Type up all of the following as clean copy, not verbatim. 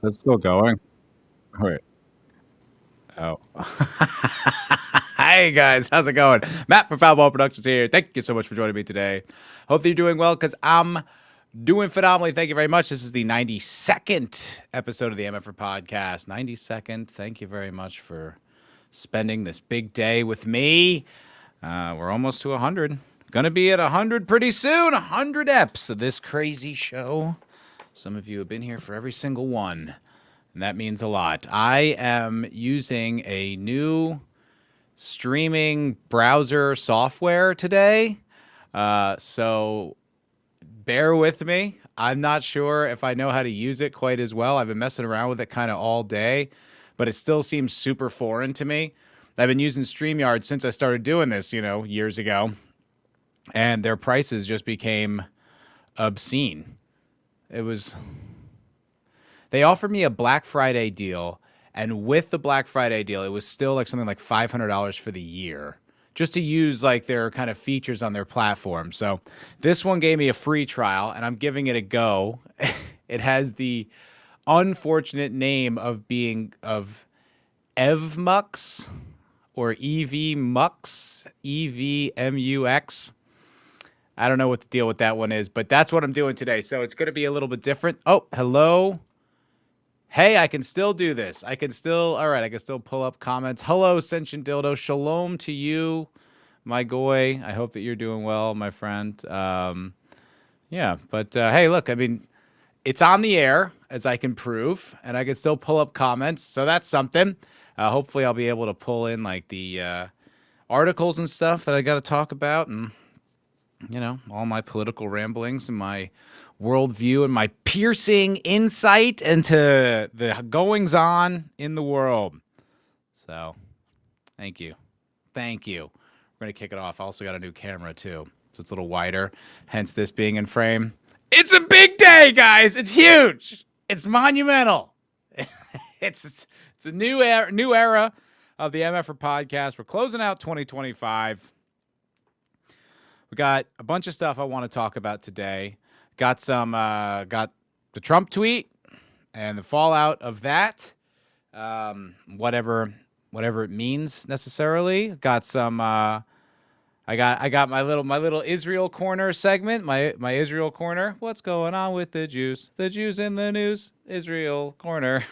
That's still going? Wait. Oh. Hey guys, how's it going? Matt from Foul Ball Productions here. Thank you so much for joining me today. Hope that you're doing well because I'm doing phenomenally. Thank you very much. This is the 92nd episode of the MFer podcast. 92nd. Thank you very much for spending this big day with me. We're almost to 100. Gonna be at 100 pretty soon. 100 eps of this crazy show. Some of you have been here for every single one, and that means a lot. I am using a new streaming browser software today, so bear with me. I'm not sure if I know how to use it quite as well. I've been messing around with it kind of all day, but it still seems super foreign to me. I've been using StreamYard since I started doing this, years ago, and their prices just became obscene. They offered me a Black Friday deal, and with the Black Friday deal, it was still like something like $500 for the year just to use like their kind of features on their platform. So this one gave me a free trial, and I'm giving it a go. It has the unfortunate name of EVMux or EVMux, EVMUX. I don't know what the deal with that one is, but that's what I'm doing today. So it's going to be a little bit different. Oh, hello. Hey, I can still do this. I can still pull up comments. Hello, Sentient Dildo. Shalom to you, my goy. I hope that you're doing well, my friend. Hey, look, I mean, it's on the air, as I can prove, and I can still pull up comments, so that's something. Hopefully, I'll be able to pull in, like, the articles and stuff that I got to talk about, and, all my political ramblings and my worldview and my piercing insight into the goings-on in the world. So, thank you. We're going to kick it off. I also got a new camera, too, so it's a little wider, hence this being in frame. It's a big day, guys. It's huge. It's monumental. It's a new era of the MFer podcast. We're closing out 2025. We got a bunch of stuff I want to talk about today. Got the Trump tweet and the fallout of that. Whatever it means necessarily. Got some. I got my little Israel corner segment. My Israel corner. What's going on with the Jews? The Jews in the news. Israel corner.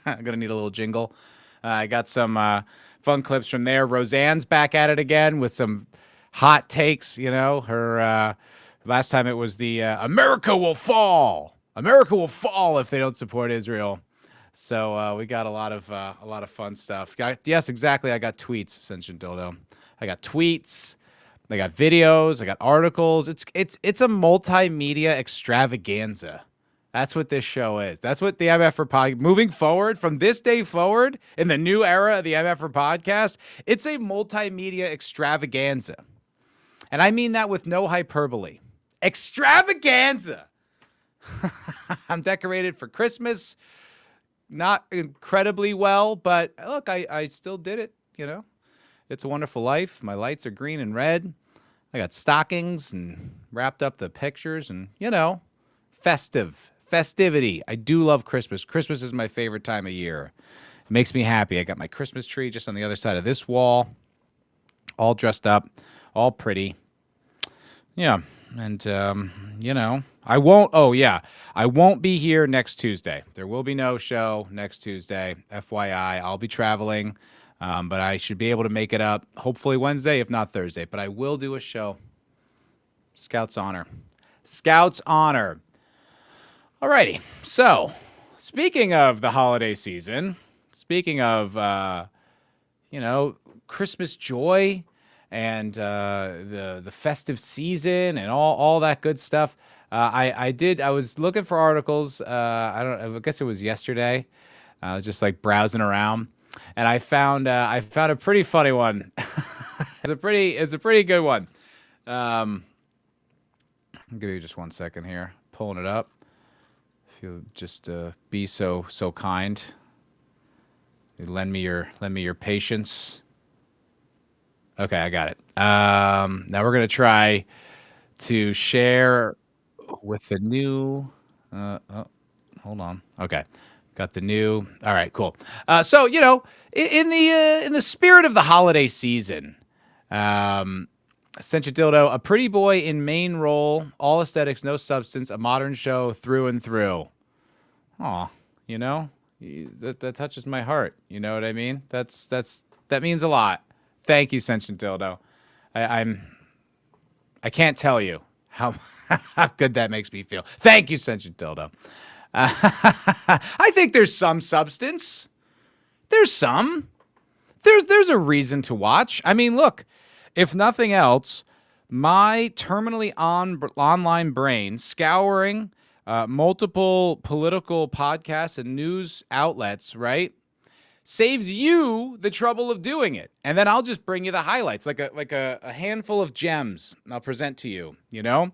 I'm gonna need a little jingle. I got some fun clips from there. Roseanne's back at it again with some hot takes. Her last time it was the America will fall. America will fall if they don't support Israel. So we got a lot of fun stuff. Yes, exactly. I got tweets, Sentient Dildo. I got tweets. I got videos. I got articles. It's a multimedia extravaganza. That's what this show is. That's what the MFer podcast, moving forward from this day forward in the new era of the MFer podcast, it's a multimedia extravaganza. And I mean that with no hyperbole. Extravaganza. I'm decorated for Christmas. Not incredibly well, but look, I still did it, It's a Wonderful Life. My lights are green and red. I got stockings and wrapped up the pictures and, festivity. I do love Christmas. Christmas is my favorite time of year. It makes me happy. I got my Christmas tree just on the other side of this wall, all dressed up, all pretty. Yeah. And, I won't be here next Tuesday. There will be no show next Tuesday. FYI, I'll be traveling, but I should be able to make it up hopefully Wednesday, if not Thursday. But I will do a show. Scout's honor. Alrighty. So, speaking of the holiday season, speaking of, Christmas joy and the festive season and all that good stuff, I was looking for articles. I guess it was yesterday. I was just like browsing around, and I found a pretty funny one. It's a pretty good one. I'll give you just 1 second here. Pulling it up. If you'll just be so kind, lend me your patience. Okay, I got it. Now we're gonna try to share with the new. Hold on. Okay, Got the new. All right, cool. So in the spirit of the holiday season, sent you dildo, a pretty boy in main role, all aesthetics, no substance, a modern show through and through. Aw, that touches my heart. You know what I mean? That means a lot. Thank you, Sentient Dildo. I can't tell you how good that makes me feel. Thank you, Sentient Dildo. I think there's some substance. There's some. There's a reason to watch. I mean, look, if nothing else, my terminally online brain scouring multiple political podcasts and news outlets, right, saves you the trouble of doing it. And then I'll just bring you the highlights, like a handful of gems I'll present to you, And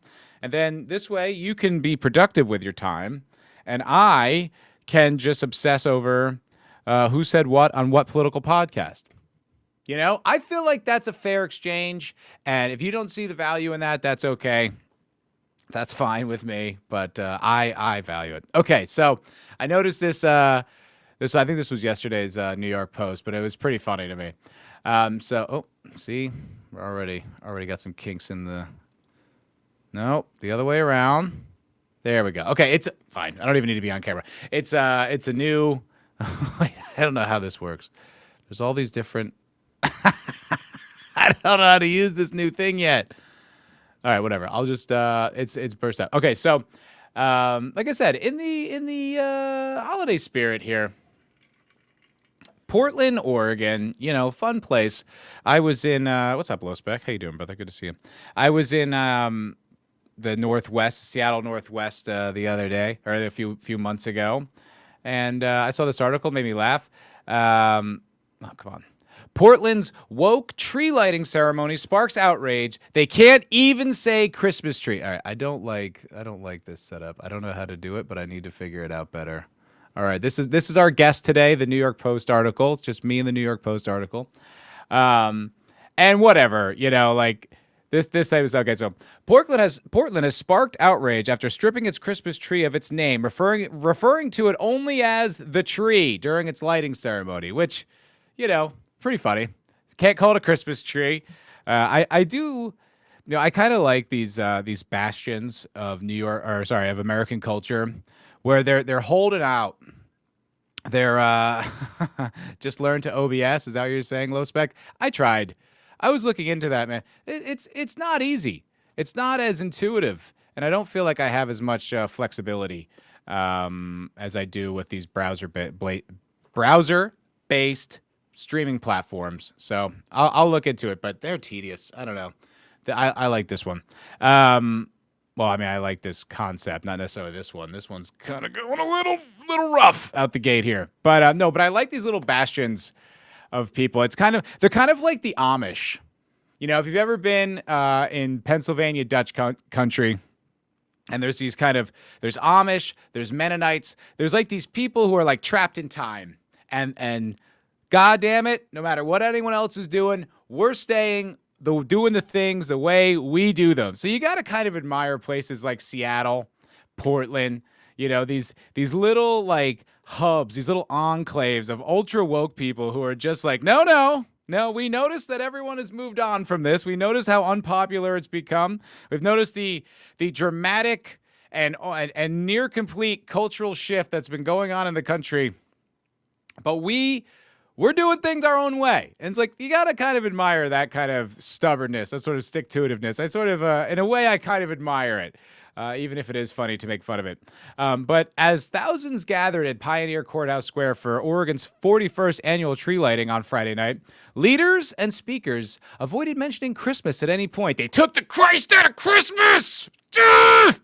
then this way you can be productive with your time, and I can just obsess over who said what on what political podcast. I feel like that's a fair exchange, and if you don't see the value in that, that's okay. That's fine with me, but I value it. Okay, so I noticed this. I think this was yesterday's New York Post, but it was pretty funny to me. See, we're already got some kinks in the. No, the other way around. There we go. Okay, it's fine. I don't even need to be on camera. It's a new. Wait, I don't know how this works. There's all these different. I don't know how to use this new thing yet. All right, whatever. I'll just it's burst out. Okay, so like I said, in the holiday spirit here, Portland, Oregon, fun place. I was in what's up, Lowspec? How you doing, brother? Good to see you. I was in the Northwest, Seattle Northwest, the other day, or a few months ago, and I saw this article, made me laugh. Oh, come on. Portland's woke tree lighting ceremony sparks outrage. They can't even say Christmas tree. All right, I don't like this setup. I don't know how to do it, but I need to figure it out better. All right, this is our guest today, the New York Post article. It's just me and the New York Post article. And whatever, this was okay. So Portland has sparked outrage after stripping its Christmas tree of its name, referring to it only as the tree during its lighting ceremony, which, pretty funny. Can't call it a Christmas tree. I do, I kind of like these bastions of of American culture, where they're holding out. They're just learn to OBS. Is that what you're saying, Low Spec? I tried. I was looking into that, man. It's not easy. It's not as intuitive, and I don't feel like I have as much flexibility as I do with these browser-based streaming platforms. So I'll look into it, but they're tedious. I don't know. I like this one. Well, I mean, I like this concept, not necessarily this one. This one's kind of going a little rough out the gate here. But no, but I like these little bastions of people. They're kind of like the Amish. If you've ever been in Pennsylvania Dutch country, and there's there's Amish, there's Mennonites, there's like these people who are like trapped in time, and God damn it, no matter what anyone else is doing, we're doing the things the way we do them. So you got to kind of admire places like Seattle, Portland, these little like hubs, these little enclaves of ultra woke people who are just like, no, we noticed that everyone has moved on from this. We noticed how unpopular it's become. We've noticed the dramatic and near complete cultural shift that's been going on in the country. But we're doing things our own way. And it's like, you got to kind of admire that kind of stubbornness, that sort of stick-to-itiveness. I sort of, in a way, I kind of admire it, even if it is funny to make fun of it. But as thousands gathered at Pioneer Courthouse Square for Oregon's 41st annual tree lighting on Friday night, leaders and speakers avoided mentioning Christmas at any point. They took the Christ out of Christmas! I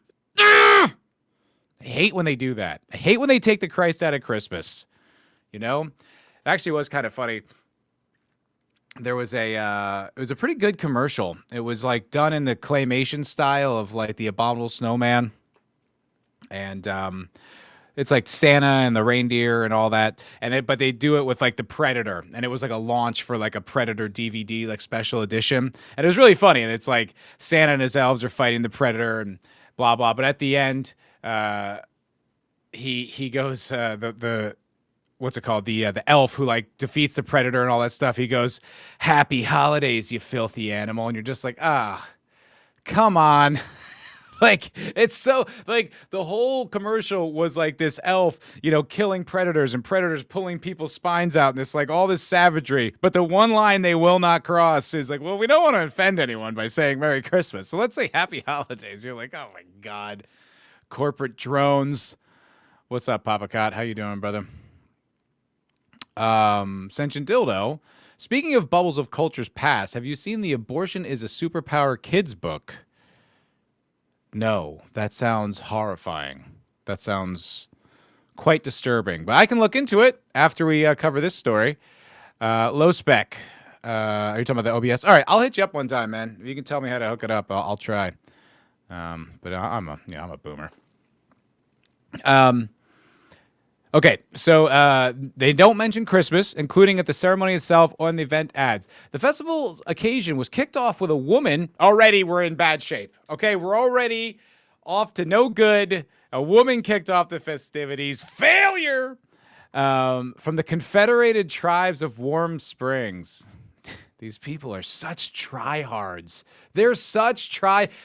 hate when they do that. I hate when they take the Christ out of Christmas. It actually was kind of funny. There was it was a pretty good commercial. It was like done in the claymation style of like the Abominable Snowman. And it's like Santa and the reindeer and all that. But they do it with like the Predator. And it was like a launch for like a Predator DVD, like special edition. And it was really funny. And it's like Santa and his elves are fighting the Predator and blah, blah. But at the end, he goes, the what's it called? The elf who like defeats the predator and all that stuff. He goes, "Happy holidays, you filthy animal," and you're just like, come on. Like, it's so, like, the whole commercial was like this elf, killing predators and predators pulling people's spines out and this, like, all this savagery. But the one line they will not cross is like, well, we don't want to offend anyone by saying Merry Christmas. So let's say Happy Holidays. You're like, oh my God. Corporate drones. What's up, Papa Cot? How you doing, brother? Sentient Dildo. Speaking of bubbles of cultures past, have you seen the Abortion is a Superpower Kids book? No, that sounds horrifying. That sounds quite disturbing. But I can look into it after we cover this story. Low spec. Are you talking about the OBS? All right, I'll hit you up one time, man. If you can tell me how to hook it up, I'll try. But I'm a boomer. Okay, so they don't mention Christmas, including at the ceremony itself or in the event ads. The festival's occasion was kicked off with a woman. Already, we're in bad shape. Okay, we're already off to no good. A woman kicked off the festivities. Failure! From the Confederated Tribes of Warm Springs. These people are such tryhards. They're such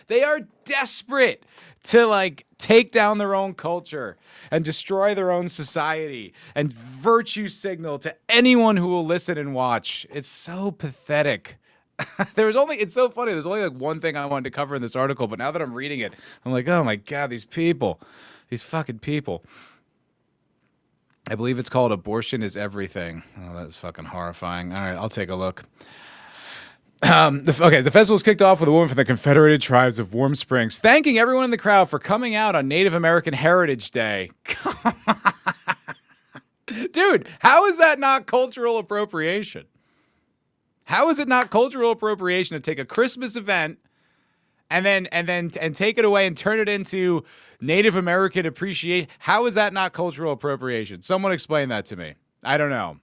They are desperate to, like, take down their own culture and destroy their own society and virtue signal to anyone who will listen and watch. It's so pathetic. It's so funny. There's only like one thing I wanted to cover in this article, but now that I'm reading it, I'm like, oh my God, these fucking people. I believe it's called Abortion is Everything. Oh, that's fucking horrifying. All right, I'll take a look. The festival was kicked off with a woman from the Confederated Tribes of Warm Springs thanking everyone in the crowd for coming out on Native American Heritage Day. Dude, how is that not cultural appropriation? How is it not cultural appropriation to take a Christmas event and take it away and turn it into Native American appreciation? How is that not cultural appropriation? Someone explain that to me. I don't know.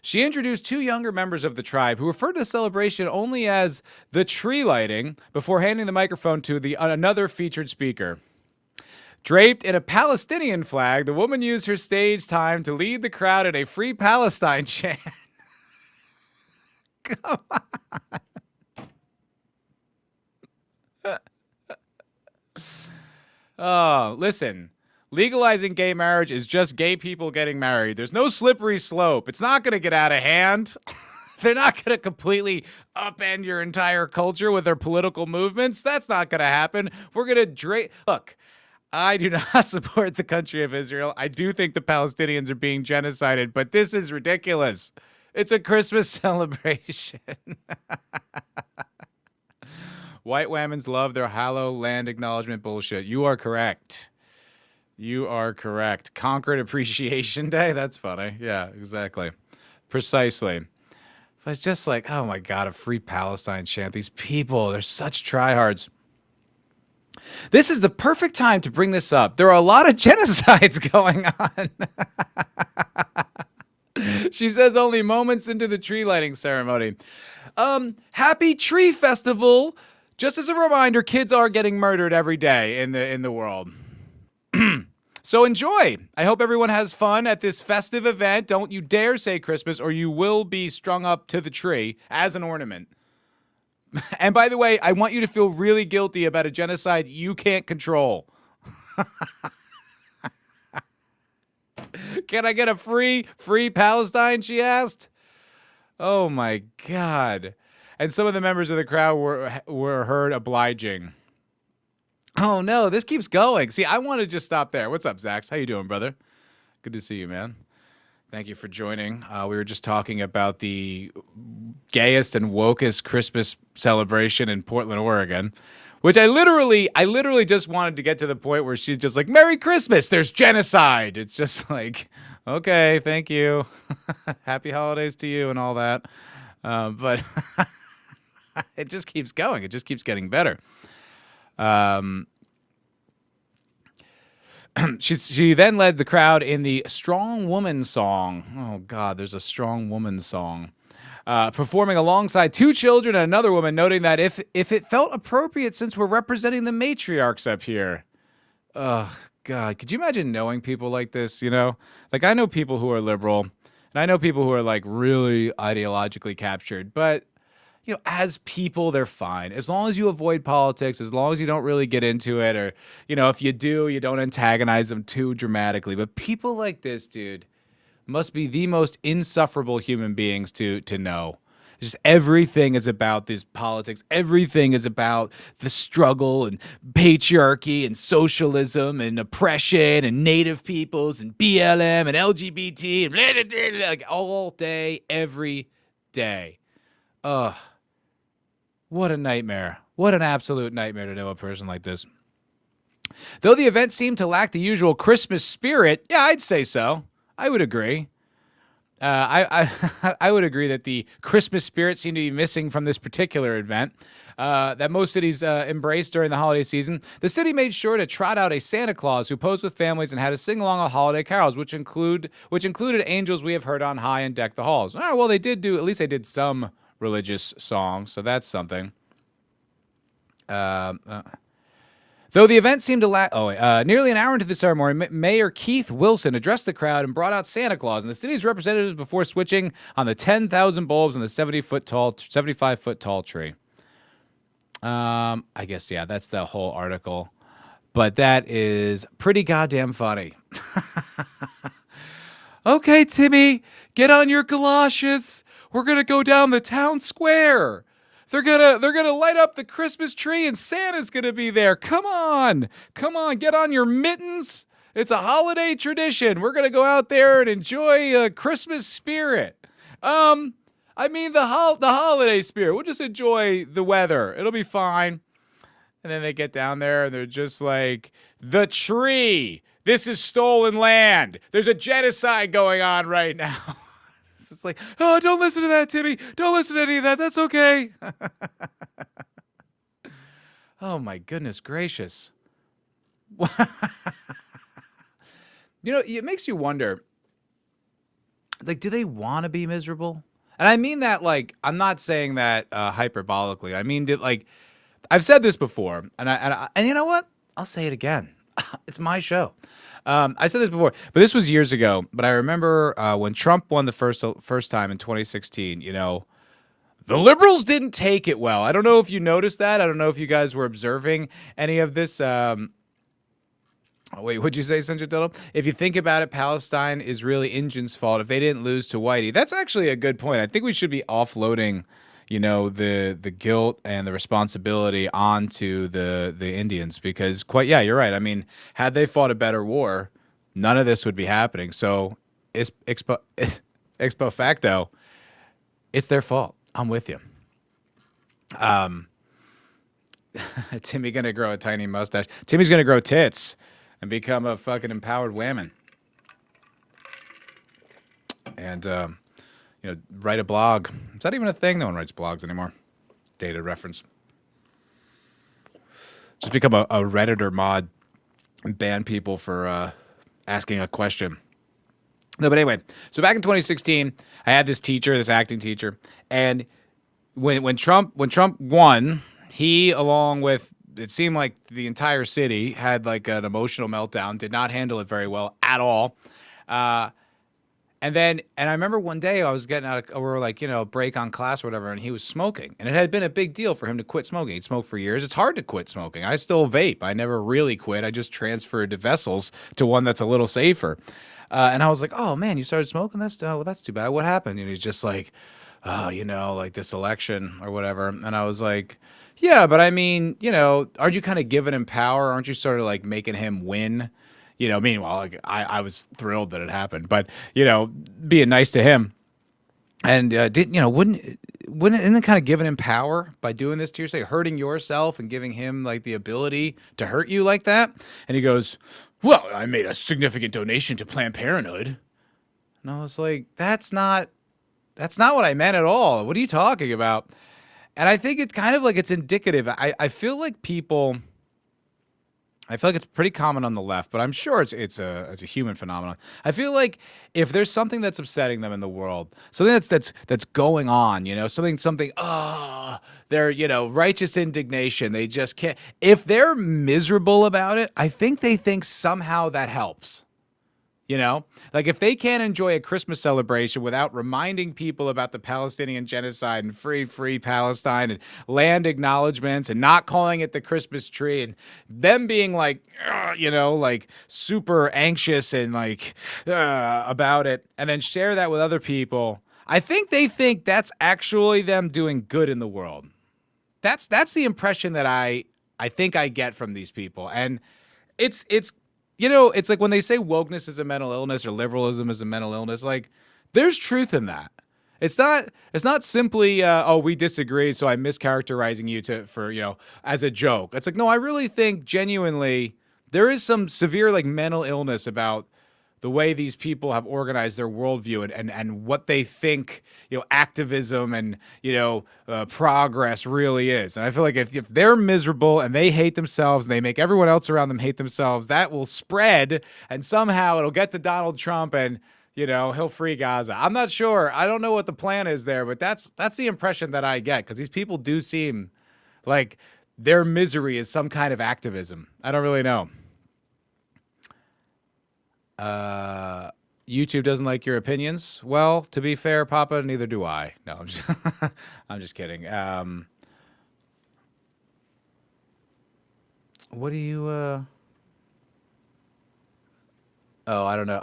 She introduced two younger members of the tribe who referred to the celebration only as the tree lighting before handing the microphone to another featured speaker. Draped in a Palestinian flag, the woman used her stage time to lead the crowd in a Free Palestine chant. Come on. Oh, listen. Legalizing gay marriage is just gay people getting married. There's no slippery slope. It's not going to get out of hand. They're not going to completely upend your entire culture with their political movements. That's not going to happen. We're going to Look, I do not support the country of Israel. I do think the Palestinians are being genocided, but this is ridiculous. It's a Christmas celebration. White women's love their hallow land acknowledgement bullshit. You are correct. Concord Appreciation Day? That's funny. Yeah, exactly. Precisely. But it's just like, oh my God, a Free Palestine chant. These people, they're such tryhards. This is the perfect time to bring this up. There are a lot of genocides going on. She says only moments into the tree lighting ceremony. Happy Tree Festival. Just as a reminder, kids are getting murdered every day in the world. So enjoy. I hope everyone has fun at this festive event. Don't you dare say Christmas or you will be strung up to the tree as an ornament. And by the way, I want you to feel really guilty about a genocide you can't control. Can I get a free Palestine, she asked. Oh my God. And some of the members of the crowd were heard obliging. Oh no, this keeps going. See, I want to just stop there. What's up, Zax? How you doing, brother? Good to see you, man. Thank you for joining. We were just talking about the gayest and wokest Christmas celebration in Portland, Oregon, which I literally just wanted to get to the point where she's just like, Merry Christmas, there's genocide. It's just like, okay, thank you. Happy holidays to you and all that. But it just keeps going. It just keeps getting better. She then led the crowd in the Strong Woman song. Oh God, there's a Strong Woman song. Performing alongside two children and another woman, noting that if it felt appropriate since we're representing the matriarchs up here. Ugh, God, could you imagine knowing people like this? Like I know people who are liberal, and I know people who are like really ideologically captured, but as people, they're fine. As long as you avoid politics, as long as you don't really get into it, or, if you do, you don't antagonize them too dramatically. But people like this, dude, must be the most insufferable human beings to know. Just everything is about this politics. Everything is about the struggle and patriarchy and socialism and oppression and native peoples and BLM and LGBT and blah, blah, blah, blah, like all day, every day. Ugh. What a nightmare. What an absolute nightmare to know a person like this. Though the event seemed to lack the usual Christmas spirit, yeah, I'd say so. I would agree. I would agree that the Christmas spirit seemed to be missing from this particular event that most cities embrace during the holiday season. The city made sure to trot out a Santa Claus who posed with families and had to sing along with holiday carols, which included "Angels We Have Heard on High" and "Deck the Halls." Oh, well, at least they did some religious songs, so that's something. Though the event seemed to lack, nearly an hour into the ceremony, Mayor Keith Wilson addressed the crowd and brought out Santa Claus and the city's representatives before switching on the 10,000 bulbs on the 75-foot tall tree. I guess, yeah, that's the whole article. But that is pretty goddamn funny. Okay, Timmy, get on your galoshes. We're gonna go down the town square. They're gonna light up the Christmas tree and Santa's gonna be there. Come on, get on your mittens. It's a holiday tradition. We're gonna go out there and enjoy Christmas spirit. I mean the holiday spirit. We'll just enjoy the weather. It'll be fine. And then they get down there and they're just like, the tree. This is stolen land. There's a genocide going on right now. It's like, oh, don't listen to that, Timmy. Don't listen to any of that. That's okay. Oh, my goodness gracious. It makes you wonder, like, do they want to be miserable? And I mean that, like, I'm not saying that hyperbolically. I mean, like, I've said this before, and you know what? I'll say it again. It's my show. I said this before, but this was years ago. But I remember when Trump won the first time in 2016, the liberals didn't take it well. I don't know if you noticed that. I don't know if you guys were observing any of this. Wait, what'd you say, Sanjay Dutton? If you think about it, Palestine is really Indians' fault if they didn't lose to Whitey. That's actually a good point. I think we should be offloading the guilt and the responsibility onto the Indians because you're right. I mean, had they fought a better war, none of this would be happening. So expo facto, it's their fault. I'm with you. Timmy gonna grow a tiny mustache. Timmy's gonna grow tits and become a fucking empowered woman. And write a blog. Is that even a thing? No one writes blogs anymore. Dated reference. Just become a Redditor mod and ban people for asking a question. No, but anyway. So back in 2016, I had this acting teacher, and when Trump won, he, along with, it seemed like the entire city, had like an emotional meltdown. Did not handle it very well at all. And I remember one day I was getting out of, we were like, break on class or whatever, and he was smoking. And it had been a big deal for him to quit smoking. He'd smoked for years. It's hard to quit smoking. I still vape. I never really quit. I just transferred to vessels to one that's a little safer. And I was like, oh, man, you started smoking? That's too bad. What happened? And he's just like, oh, like this election or whatever. And I was like, yeah, but I mean, aren't you kind of giving him power? Aren't you sort of like making him win? Meanwhile, like I was thrilled that it happened, but being nice to him, and isn't it kind of giving him power by doing this to yourself, hurting yourself and giving him like the ability to hurt you like that? And he goes, "Well, I made a significant donation to Planned Parenthood," and I was like, "That's not what I meant at all. What are you talking about?" And I think it's kind of like it's indicative. I feel like it's pretty common on the left, but I'm sure it's a human phenomenon. I feel like if there's something that's upsetting them in the world, something that's going on, something their, righteous indignation. They just can't. If they're miserable about it, I think they think somehow that helps. Like if they can't enjoy a Christmas celebration without reminding people about the Palestinian genocide and free Palestine and land acknowledgements and not calling it the Christmas tree and them being like, like super anxious and like about it, and then share that with other people, I think they think that's actually them doing good in the world. That's the impression that I think I get from these people. And it's it's like when they say wokeness is a mental illness or liberalism is a mental illness, like there's truth in that. It's not simply, we disagree, so I'm mischaracterizing you for as a joke. It's like, no, I really think genuinely there is some severe like mental illness about the way these people have organized their worldview and what they think, activism and, progress really is. And I feel like if they're miserable and they hate themselves and they make everyone else around them hate themselves, that will spread and somehow it'll get to Donald Trump and, he'll free Gaza. I'm not sure. I don't know what the plan is there, but that's the impression that I get because these people do seem like their misery is some kind of activism. I don't really know. YouTube doesn't like your opinions. Well, to be fair, Papa, neither do I. No, I'm just kidding. What do you, oh, I don't know.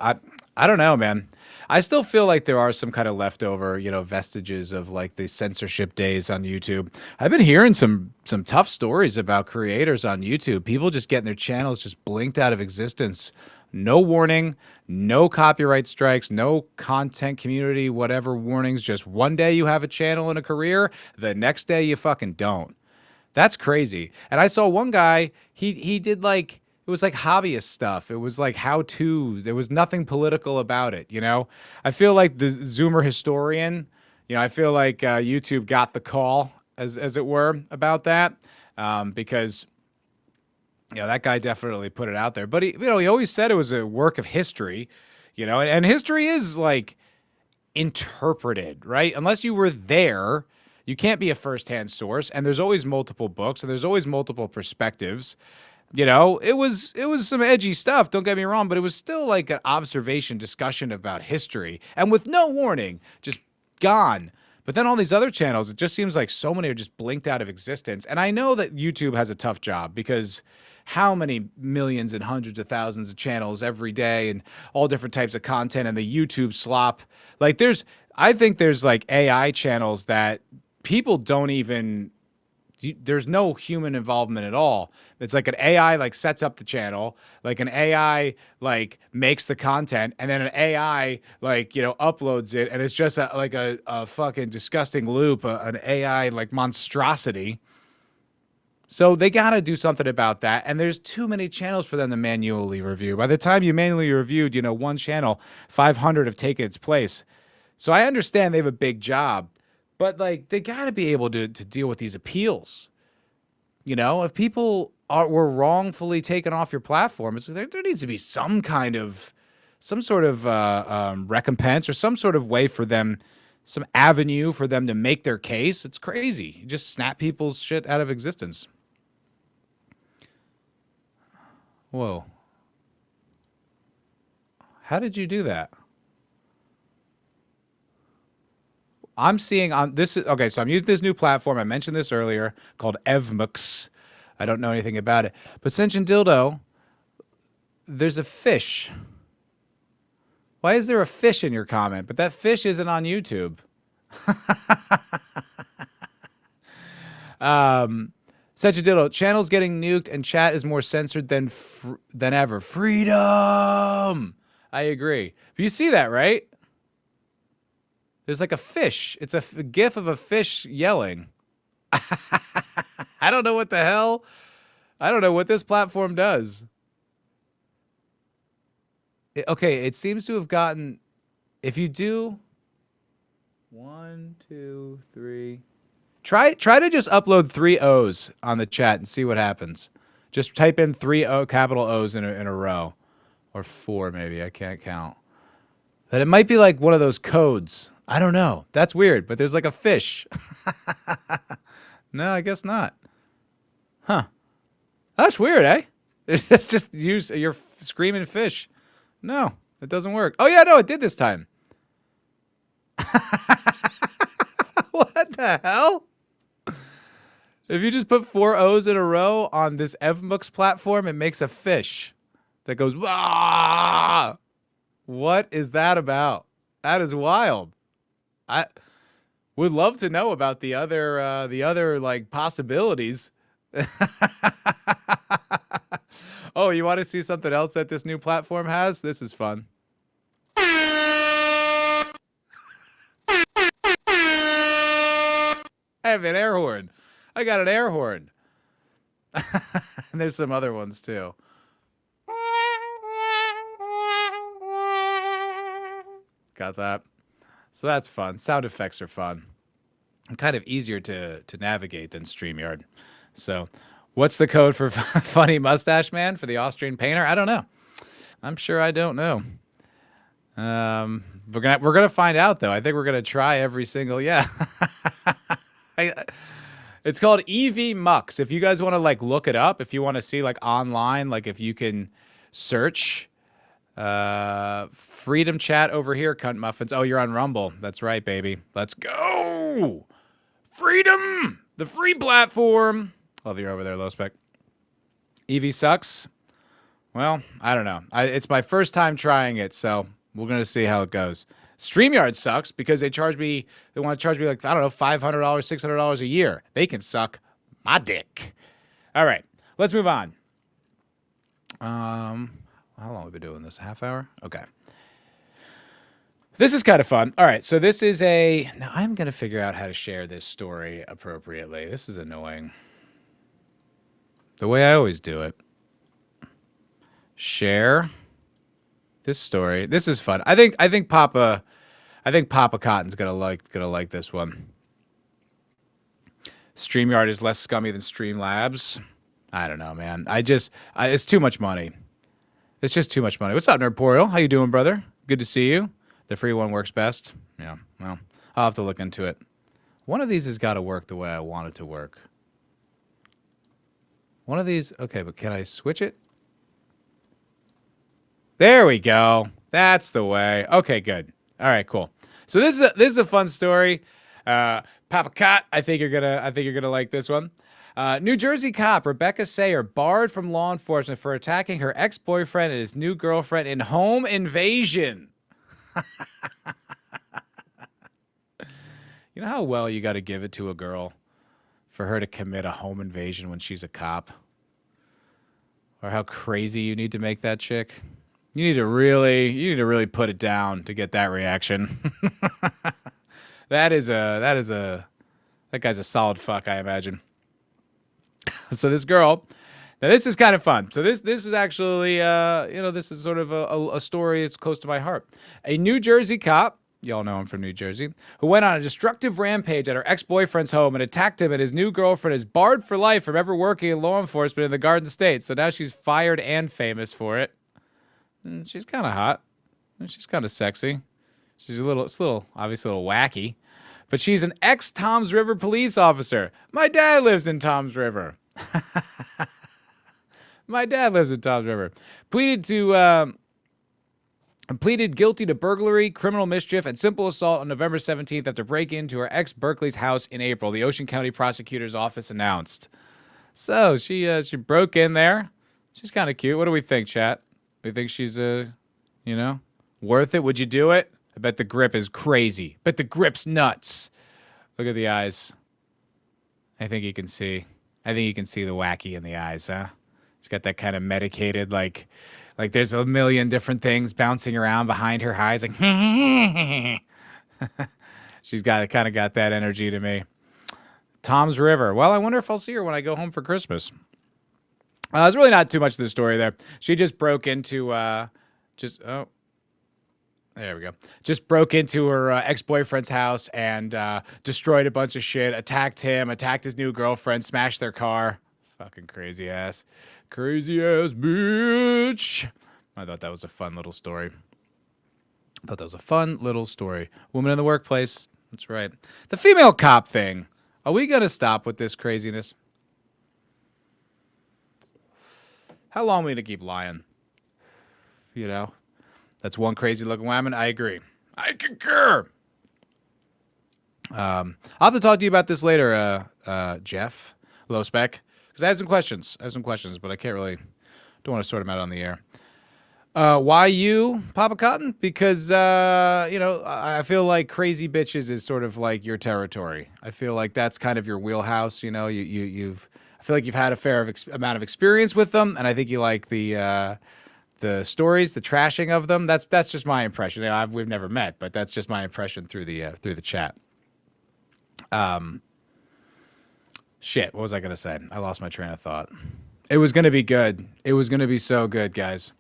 I don't know, man. I still feel like there are some kind of leftover, vestiges of like the censorship days on YouTube. I've been hearing some tough stories about creators on YouTube. People just getting their channels just blinked out of existence. No warning, no copyright strikes, no content community, whatever warnings. Just one day you have a channel and a career, the next day you fucking don't. That's crazy. And I saw one guy, he did like, it was like hobbyist stuff. It was like how-to. There was nothing political about it, I feel like the Zoomer historian, I feel like YouTube got the call, as it were, about that because that guy definitely put it out there. But he always said it was a work of history, and history is like interpreted, right? Unless you were there, you can't be a firsthand source. And there's always multiple books, and there's always multiple perspectives. It was some edgy stuff, don't get me wrong, but it was still like an observation discussion about history, and with no warning, just gone. But then all these other channels, it just seems like so many are just blinked out of existence. And I know that YouTube has a tough job because how many millions and hundreds of thousands of channels every day and all different types of content and the YouTube slop. Like I think there's like AI channels that people don't even, there's no human involvement at all. It's like an AI like sets up the channel, like an AI like makes the content, and then an AI like uploads it, and it's just like a fucking disgusting loop, an AI like monstrosity. So they got to do something about that, and there's too many channels for them to manually review. By the time you manually reviewed, one channel, 500 have taken its place. So I understand they have a big job. But like they got to be able to deal with these appeals. If people were wrongfully taken off your platform, there needs to be some sort of recompense or some sort of way for them, some avenue for them to make their case. It's crazy. You just snap people's shit out of existence. Whoa. How did you do that? I'm seeing on this. Okay, so I'm using this new platform. I mentioned this earlier called Evmux. I don't know anything about it. But Senshin Dildo, there's a fish. Why is there a fish in your comment? But that fish isn't on YouTube. Senshin Dildo, channels getting nuked and chat is more censored than ever. Freedom! I agree. But you see that, right? There's like a fish. It's a gif of a fish yelling. I don't know what the hell. I don't know what this platform does. Okay, it seems to have gotten... If you do... 1, 2, 3... Try to just upload 3 O's on the chat and see what happens. Just type in 3 capital O's in a row. Or 4 maybe. I can't count. But it might be like one of those codes. I don't know. That's weird, but there's like a fish. No, I guess not. Huh. That's weird, eh? It's just you're screaming fish. No, it doesn't work. Oh, yeah, no, it did this time. What the hell? If you just put 4 O's in a row on this FMUX platform, it makes a fish that goes, "Wah!" What is that about? That is wild. I would love to know about the other like possibilities. Oh, you want to see something else that this new platform has? This is fun. I have an air horn. I got an air horn. And there's some other ones too. Got that. So that's fun. Sound effects are fun. And kind of easier to navigate than StreamYard. So what's the code for Funny Mustache Man for the Austrian painter? I don't know. I'm sure I don't know. We're gonna find out though. I think we're gonna try every single It's called EV Mux. If you guys want to like look it up, if you want to see like online, like if you can search Freedom Chat over here, cunt muffins. Oh, you're on Rumble. That's right, baby. Let's go. Freedom, the free platform. Love you over there, low spec. EV sucks. Well, I don't know. It's my first time trying it, so we're gonna see how it goes. StreamYard sucks because they want to charge me like, I don't know, $500, $600 a year. They can suck my dick. All right, let's move on. How long have we been doing this? Half hour? Okay. This is kind of fun. All right, so this is now I'm going to figure out how to share this story appropriately. This is annoying. The way I always do it. Share this story. This is fun. I think Papa Cotton's gonna like this one. StreamYard is less scummy than Streamlabs. I don't know, man. It's too much money. It's just too much money. What's up, Nerdporial? How you doing, brother? Good to see you. The free one works best. Yeah, well, I'll have to look into it. One of these has got to work the way I want it to work. One of these, okay, but can I switch it? There we go. That's the way. Okay, good. All right, cool. So this is a fun story. Papa Cot, I think you're gonna like this one. New Jersey cop Rebecca Sayer barred from law enforcement for attacking her ex-boyfriend and his new girlfriend in home invasion. You know how well you got to give it to a girl for her to commit a home invasion when she's a cop? Or how crazy you need to make that chick? You need to really put it down to get that reaction. That guy's a solid fuck, I imagine. So this girl, now this is kind of fun. So this is actually, this is sort of a story that's close to my heart. A New Jersey cop, y'all know him from New Jersey, who went on a destructive rampage at her ex-boyfriend's home and attacked him, and his new girlfriend is barred for life from ever working in law enforcement in the Garden State. So now she's fired and famous for it. And she's kind of hot. And she's kind of sexy. She's obviously a little wacky. But she's an ex-Toms River police officer. My dad lives in Toms River. My dad lives in Toms River. Pleaded guilty to burglary, criminal mischief, and simple assault on November 17th after breaking into her ex-Berkeley's house in April, the Ocean County Prosecutor's Office announced. So she broke in there. She's kind of cute. What do we think, chat? We think she's, worth it? Would you do it? I bet the grip is crazy. Bet the grip's nuts. Look at the eyes. I think you can see the wacky in the eyes, huh? It's got that kind of medicated, like there's a million different things bouncing around behind her eyes, like she's kind of got that energy to me. Tom's River. Well, I wonder if I'll see her when I go home for Christmas. There's really not too much to the story there. She just broke into there we go. Just broke into her ex-boyfriend's house and destroyed a bunch of shit, attacked him, attacked his new girlfriend, smashed their car. Fucking crazy ass bitch. I thought that was a fun little story. Woman in the workplace. That's right. The female cop thing Are we going to stop with this craziness? How long are we going to keep lying? You know? That's one crazy looking woman. I agree. I concur. I'll have to talk to you about this later, Jeff Lowspec, because I have some questions. But I can't really, don't want to sort them out on the air. Why you, Papa Cotton? Because, I feel like crazy bitches is sort of like your territory. I feel like that's kind of your wheelhouse. You know, I feel like you've had a fair amount of experience with them, and I think you like the stories, the trashing of them. That's just my impression. You know, we've never met, but that's just my impression through the chat. Shit, what was I gonna say? I lost my train of thought. It was gonna be good. It was gonna be so good, guys.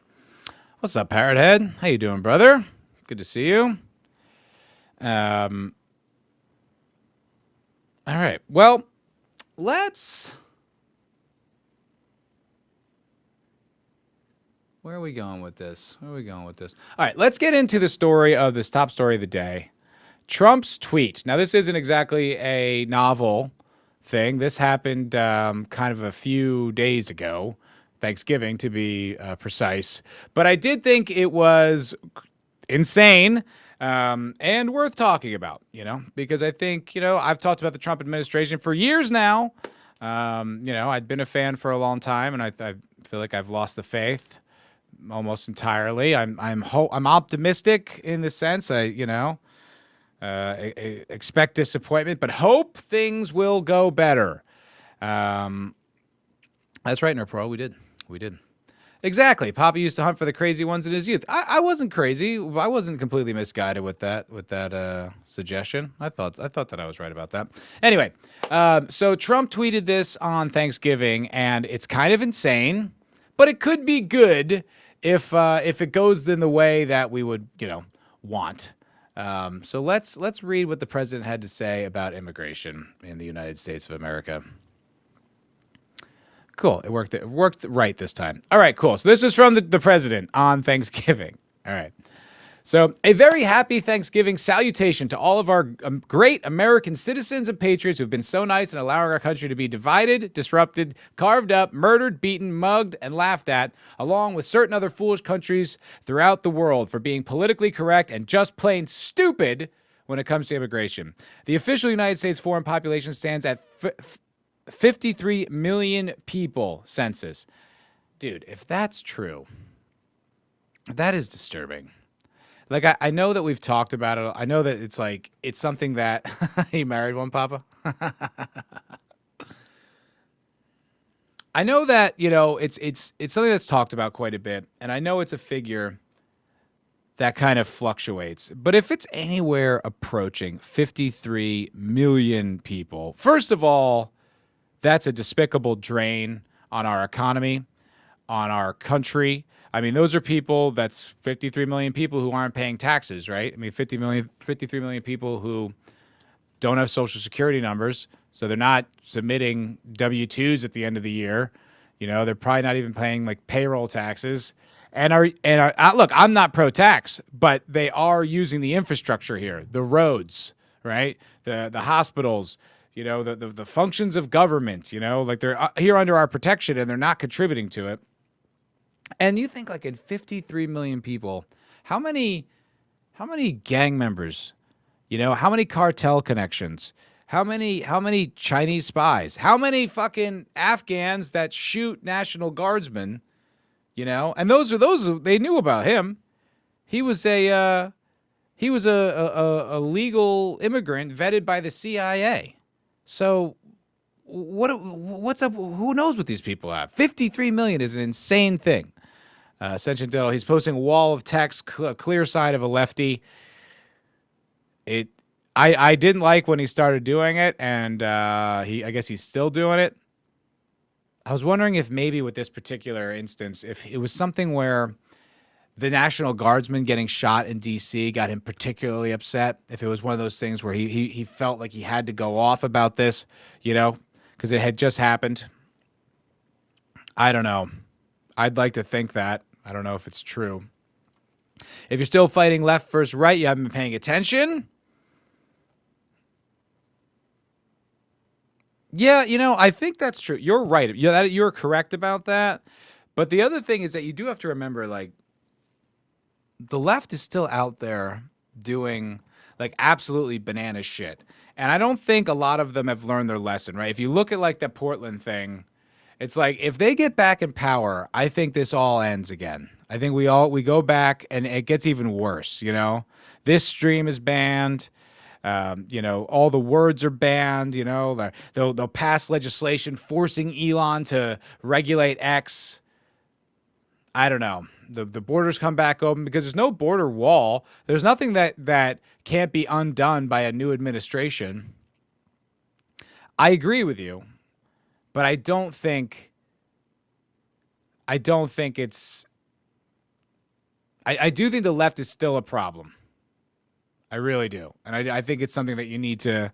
What's up, Parrot Head? How you doing, brother? Good to see you. All right. Well, let's. Where are we going with this? All right, let's get into the story of this top story of the day. Trump's tweet. Now, this isn't exactly a novel thing. This happened kind of a few days ago, Thanksgiving to be precise. But I did think it was insane and worth talking about, because I think, I've talked about the Trump administration for years now. I'd been a fan for a long time, and I feel like I've lost the faith almost entirely. I'm optimistic in the sense expect disappointment, but hope things will go better. That's right, Nerpro. We did. Exactly. Papa used to hunt for the crazy ones in his youth. I wasn't crazy. I wasn't completely misguided with that suggestion. I thought that I was right about that. Anyway, so Trump tweeted this on Thanksgiving, and it's kind of insane, but it could be good if it goes in the way that we would, want. So let's read what the president had to say about immigration in the United States of America. Cool. It worked right this time. All right, cool. So this is from the president on Thanksgiving. All right. So a very happy Thanksgiving salutation to all of our great American citizens and patriots who've been so nice in allowing our country to be divided, disrupted, carved up, murdered, beaten, mugged, and laughed at, along with certain other foolish countries throughout the world for being politically correct and just plain stupid when it comes to immigration. The official United States foreign population stands at 53 million people census. Dude, if that's true, that is disturbing. Like, I know that we've talked about it. I know that it's something that you married one, Papa. I know that, it's something that's talked about quite a bit. And I know it's a figure that kind of fluctuates. But if it's anywhere approaching 53 million people, first of all, that's a despicable drain on our economy, on our country. I mean, those are people, that's 53 million people who aren't paying taxes, right? I mean, 53 million people who don't have Social Security numbers, so they're not submitting W-2s at the end of the year. They're probably not even paying payroll taxes. And look, I'm not pro-tax, but they are using the infrastructure here, the roads, right? The hospitals, the functions of government, they're here under our protection and they're not contributing to it. And you think in 53 million people, how many gang members, how many cartel connections, how many Chinese spies, how many fucking Afghans that shoot National Guardsmen, and those they knew about him. He was a legal immigrant vetted by the CIA. So what's up? Who knows what these people have? 53 million is an insane thing. Ascension Diddle, he's posting a wall of text, clear sign of a lefty. I didn't like when he started doing it, and I guess he's still doing it. I was wondering if maybe with this particular instance, if it was something where the National Guardsman getting shot in D.C. got him particularly upset. If it was one of those things where he felt like he had to go off about this, because it had just happened. I don't know. I'd like to think that. I don't know if it's true. If you're still fighting left versus right, you haven't been paying attention. Yeah, I think that's true. You're right. You're correct about that. But the other thing is that you do have to remember, like, the left is still out there doing like absolutely banana shit. And I don't think a lot of them have learned their lesson, right? If you look at like the Portland thing, it's like if they get back in power, I think this all ends again. I think we go back and it gets even worse, This stream is banned. All the words are banned, they'll pass legislation forcing Elon to regulate X. I don't know. The borders come back open because there's no border wall. There's nothing that can't be undone by a new administration. I agree with you, but I don't think it's. I do think the left is still a problem. I really do, and I think it's something that you need to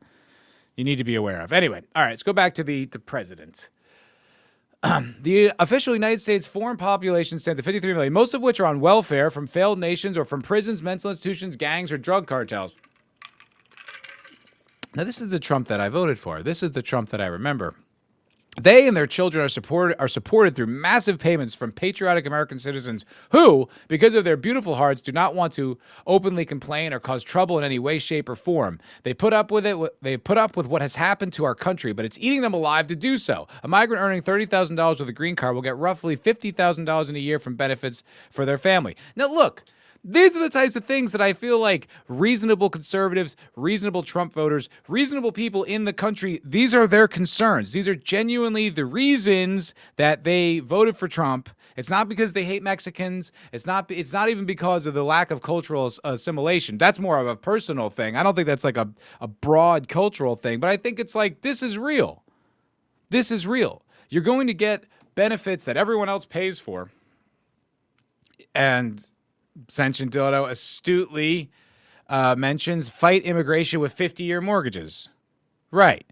be aware of. Anyway, all right, let's go back to the president. The official United States foreign population stands at 53 million, most of which are on welfare from failed nations or from prisons, mental institutions, gangs, or drug cartels. Now, this is the Trump that I voted for. This is the Trump that I remember. They and their children are supported through massive payments from patriotic American citizens who, because of their beautiful hearts, do not want to openly complain or cause trouble in any way, shape, or form. They put up with it. They put up with what has happened to our country, but it's eating them alive to do so. A migrant earning $30,000 with a green card will get roughly $50,000 in a year from benefits for their family. Now, look. These are the types of things that I feel like reasonable conservatives, reasonable Trump voters, reasonable people in the country, these are their concerns. These are genuinely the reasons that they voted for Trump. It's not because they hate Mexicans. It's not even because of the lack of cultural assimilation. That's more of a personal thing. I don't think that's like a broad cultural thing, but I think it's like, this is real. This is real. You're going to get benefits that everyone else pays for. And Sentient Dildo astutely mentions fight immigration with 50-year mortgages. Right.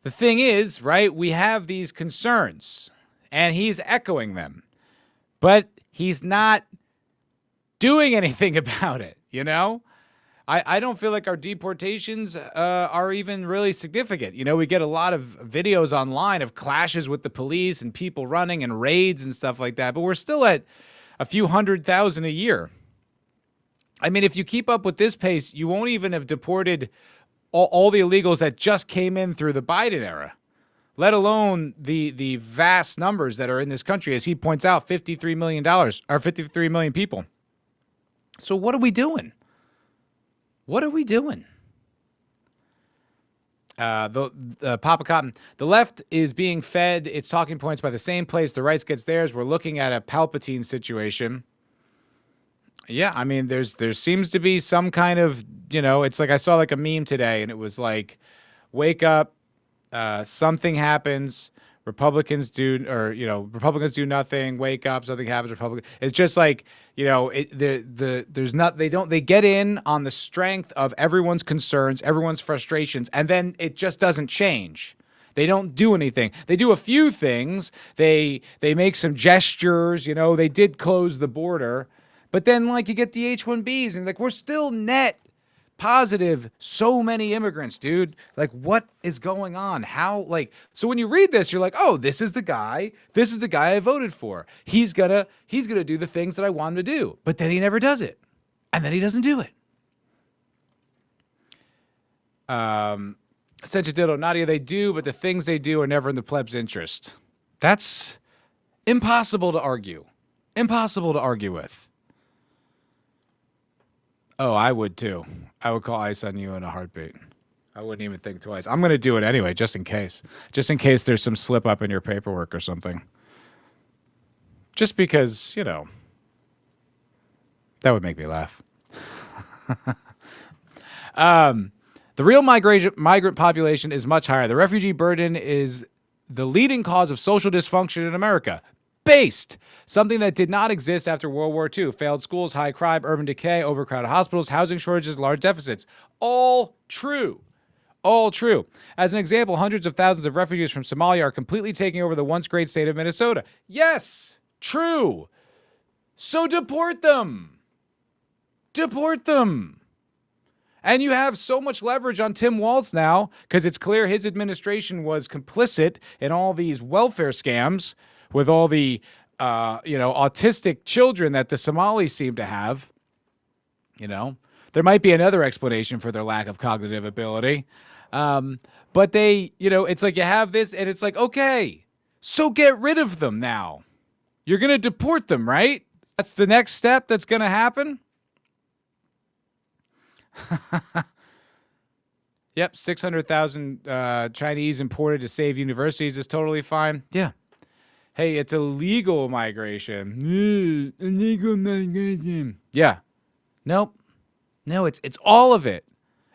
The thing is, right, we have these concerns, and he's echoing them. But he's not doing anything about it, I don't feel like our deportations are even really significant. We get a lot of videos online of clashes with the police and people running and raids and stuff like that, but we're still at a few 100,000 a year. I mean, if you keep up with this pace, you won't even have deported all the illegals that just came in through the Biden era, let alone the vast numbers that are in this country. As he points out, $53 million, or 53 million people. So what are we doing? What are we doing? Papa Cotton, the left is being fed its talking points by the same place the right gets theirs. We're looking at a Palpatine situation. Yeah, I mean, there seems to be some kind of, it's like I saw like a meme today, and it was like, wake up, something happens, Republicans do nothing, wake up, something happens, It's just like, they get in on the strength of everyone's concerns, everyone's frustrations, and then it just doesn't change. They don't do anything. They do a few things. They make some gestures, they did close the border, but then like you get the H-1Bs and like, we're still net positive so many immigrants, dude. Like, what is going on? How, like, so when you read this, you're like, oh, this is the guy I voted for. He's gonna do the things that I want him to do. But then he never does it. And then he doesn't do it. Such a ditto, Nadia, they do, but the things they do are never in the pleb's interest. That's impossible to argue. Impossible to argue with. Oh, I would too. I would call ICE on you in a heartbeat. I wouldn't even think twice. I'm going to do it anyway, just in case. Just in case there's some slip up in your paperwork or something. Just because, that would make me laugh. The real migrant population is much higher. The refugee burden is the leading cause of social dysfunction in America. Based. Something that did not exist after World War II. Failed schools, high crime, urban decay, overcrowded hospitals, housing shortages, large deficits. All true. All true. As an example, hundreds of thousands of refugees from Somalia are completely taking over the once great state of Minnesota. Yes, true. So deport them. Deport them. And you have so much leverage on Tim Walz now because it's clear his administration was complicit in all these welfare scams with all the, autistic children that the Somalis seem to have. There might be another explanation for their lack of cognitive ability. But they, it's like you have this and it's like, okay, so get rid of them now. You're going to deport them, right? That's the next step that's going to happen. Yep, 600,000 Chinese imported to save universities is totally fine. Yeah. Hey, it's illegal migration. Illegal migration. Yeah. Nope. No, it's all of it.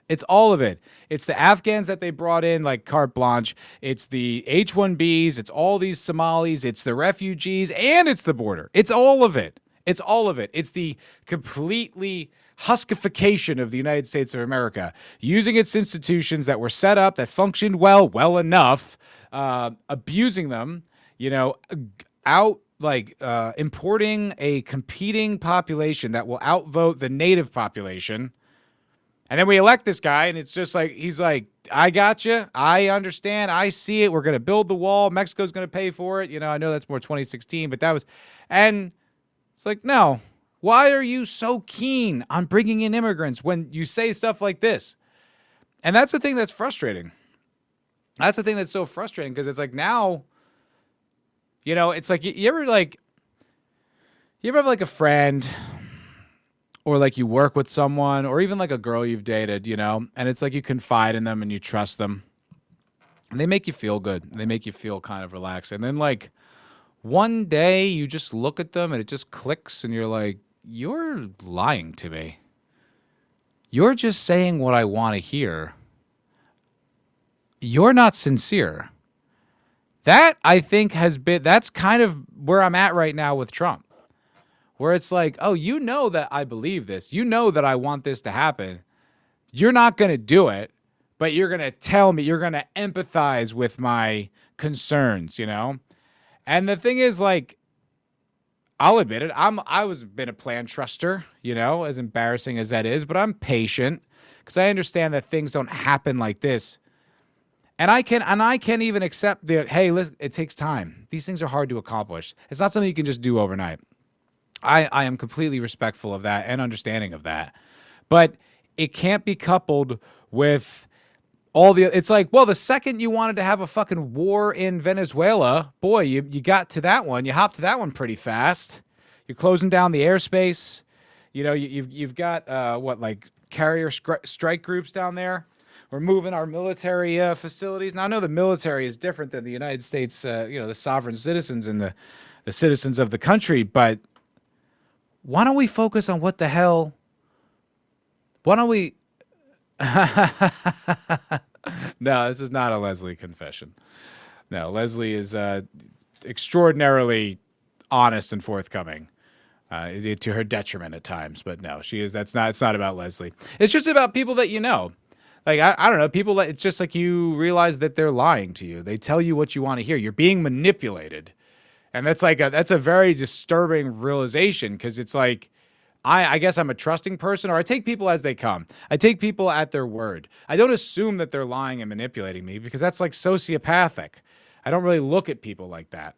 It's all of it. It's the Afghans that they brought in like carte blanche. It's the H-1Bs. It's all these Somalis. It's the refugees. And it's the border. It's all of it. It's all of it. It's the completely huskification of the United States of America, using its institutions that were set up, that functioned well enough, abusing them, importing a competing population that will outvote the native population. And then we elect this guy, and it's just like, he's like, I got you. I understand. I see it. We're going to build the wall. Mexico's going to pay for it. I know that's more 2016, but that was, and it's like, no, why are you so keen on bringing in immigrants when you say stuff like this? And that's the thing that's frustrating. That's the thing that's so frustrating because it's like now, it's like you ever have like a friend or like you work with someone or even like a girl you've dated, and it's like you confide in them and you trust them and they make you feel good. They make you feel kind of relaxed. And then like one day you just look at them and it just clicks and you're like, you're lying to me. You're just saying what I want to hear. You're not sincere. That, I think, that's kind of where I'm at right now with Trump. Where it's like, oh, that I believe this. That I want this to happen. You're not going to do it, but you're going to tell me, you're going to empathize with my concerns, And the thing is, like, I'll admit it. Been a plan truster, as embarrassing as that is, but I'm patient because I understand that things don't happen like this. And I can even accept hey, listen, it takes time. These things are hard to accomplish. It's not something you can just do overnight. I am completely respectful of that and understanding of that. But it can't be coupled with it's like, well, the second you wanted to have a fucking war in Venezuela, boy, you got to that one. You hopped to that one pretty fast. You're closing down the airspace. You've got carrier strike groups down there. We're moving our military facilities. Now, I know the military is different than the United States, the sovereign citizens and the citizens of the country. But why don't we focus on what the hell? Why don't we? No, this is not a Leslie confession. No, Leslie is extraordinarily honest and forthcoming, to her detriment at times. But no, she is. It's not about Leslie. It's just about people that you know. Like, I don't know, people that it's just like you realize that they're lying to you. They tell you what you want to hear. You're being manipulated. And that's a very disturbing realization because it's like, I guess I'm a trusting person, or I take people as they come. I take people at their word. I don't assume that they're lying and manipulating me because that's like sociopathic. I don't really look at people like that.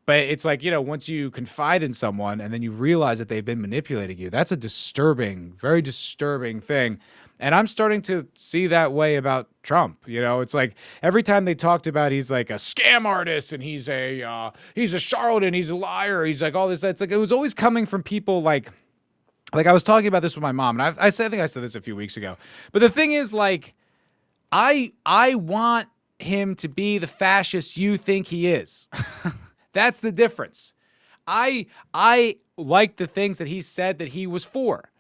But it's like, once you confide in someone and then you realize that they've been manipulating you, that's a disturbing, very disturbing thing. And I'm starting to see that way about Trump. It's like every time they talked about he's like a scam artist and he's a charlatan, he's a liar, he's like all this. It's like it was always coming from people like I was talking about this with my mom, and I think I said this a few weeks ago. But the thing is, like, I want him to be the fascist you think he is. That's the difference. I like the things that he said that he was for.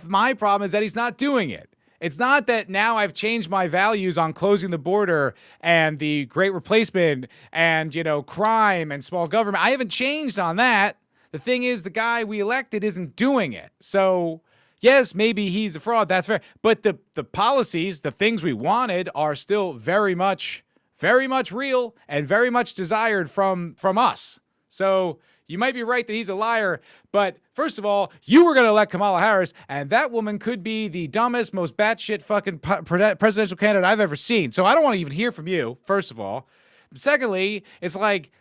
My problem is that he's not doing it. It's not that now I've changed my values on closing the border and the Great Replacement and, crime and small government. I haven't changed on that. The thing is, the guy we elected isn't doing it. So, yes, maybe he's a fraud. That's fair. But the policies, the things we wanted are still very much real and very much desired from us. So, You might be right that he's a liar, but first of all, you were going to elect Kamala Harris, and that woman could be the dumbest, most batshit fucking presidential candidate I've ever seen. So I don't want to even hear from you, first of all. Secondly, it's like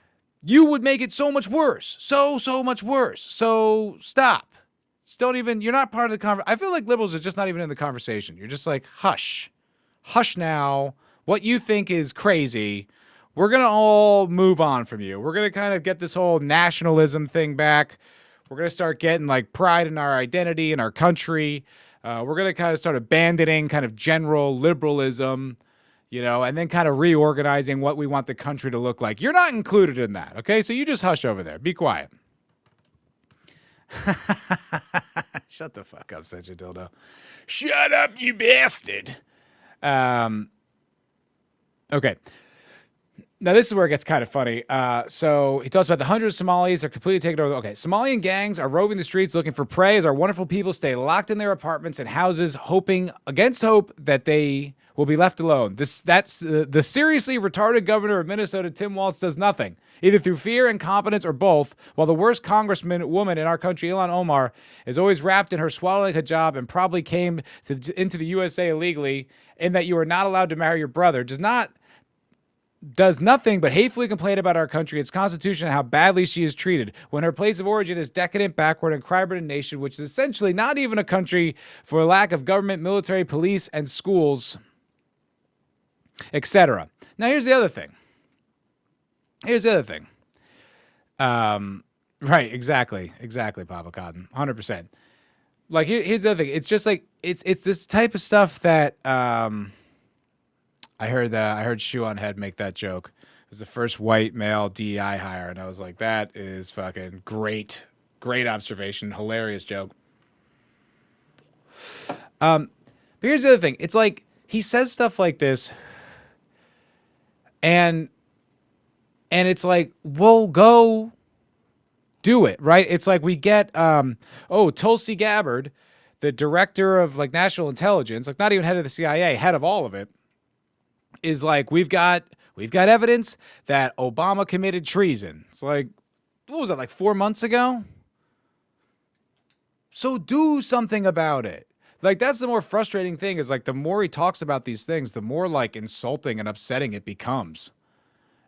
you would make it so much worse. So much worse. So stop. Don't even, you're not part of the conversation. I feel like liberals are just not even in the conversation. You're just like, hush. Hush now. What you think is crazy. We're going to all move on from you. We're going to kind of get this whole nationalism thing back. We're going to start getting like pride in our identity and our country. We're going to kind of start abandoning kind of general liberalism, you know, and then kind of reorganizing what we want the country to look like. You're not included in that, okay? So you just hush over there. Be quiet. Shut the fuck up, such a dildo. Shut up, you bastard. Okay. Now, this is where it gets kind of funny. So he talks about the hundreds of Somalis are completely taken over. Okay, Somalian gangs are roving the streets looking for prey as our wonderful people stay locked in their apartments and houses, hoping against hope that they will be left alone. That's the seriously retarded governor of Minnesota, Tim Walz, does nothing, either through fear, incompetence, or both, while the worst woman in our country, Ilhan Omar, is always wrapped in her swaddling hijab and probably came into the USA illegally, in that you are not allowed to marry your brother, does nothing but hatefully complain about our country, its constitution, and how badly she is treated, when her place of origin is decadent, backward, and crime-ridden nation, which is essentially not even a country for lack of government, military, police, and schools, etc. Now, here's the other thing. Right, exactly, Papa Cotton, 100%. Like, here's the other thing. It's just like, it's this type of stuff that, I heard Shoe on Head make that joke. It was the first white male DEI hire, and I was like, that is fucking great. Great observation. Hilarious joke. But here's the other thing. It's like, he says stuff like this, and it's like, we'll go do it, right? It's like we get, Tulsi Gabbard, the director of, like, national intelligence, like, not even head of the CIA, head of all of it, is like, we've got evidence that Obama committed treason. It's like, what was that, like 4 months ago? So do something about it. Like, that's the more frustrating thing, is like, the more he talks about these things, the more like insulting and upsetting it becomes.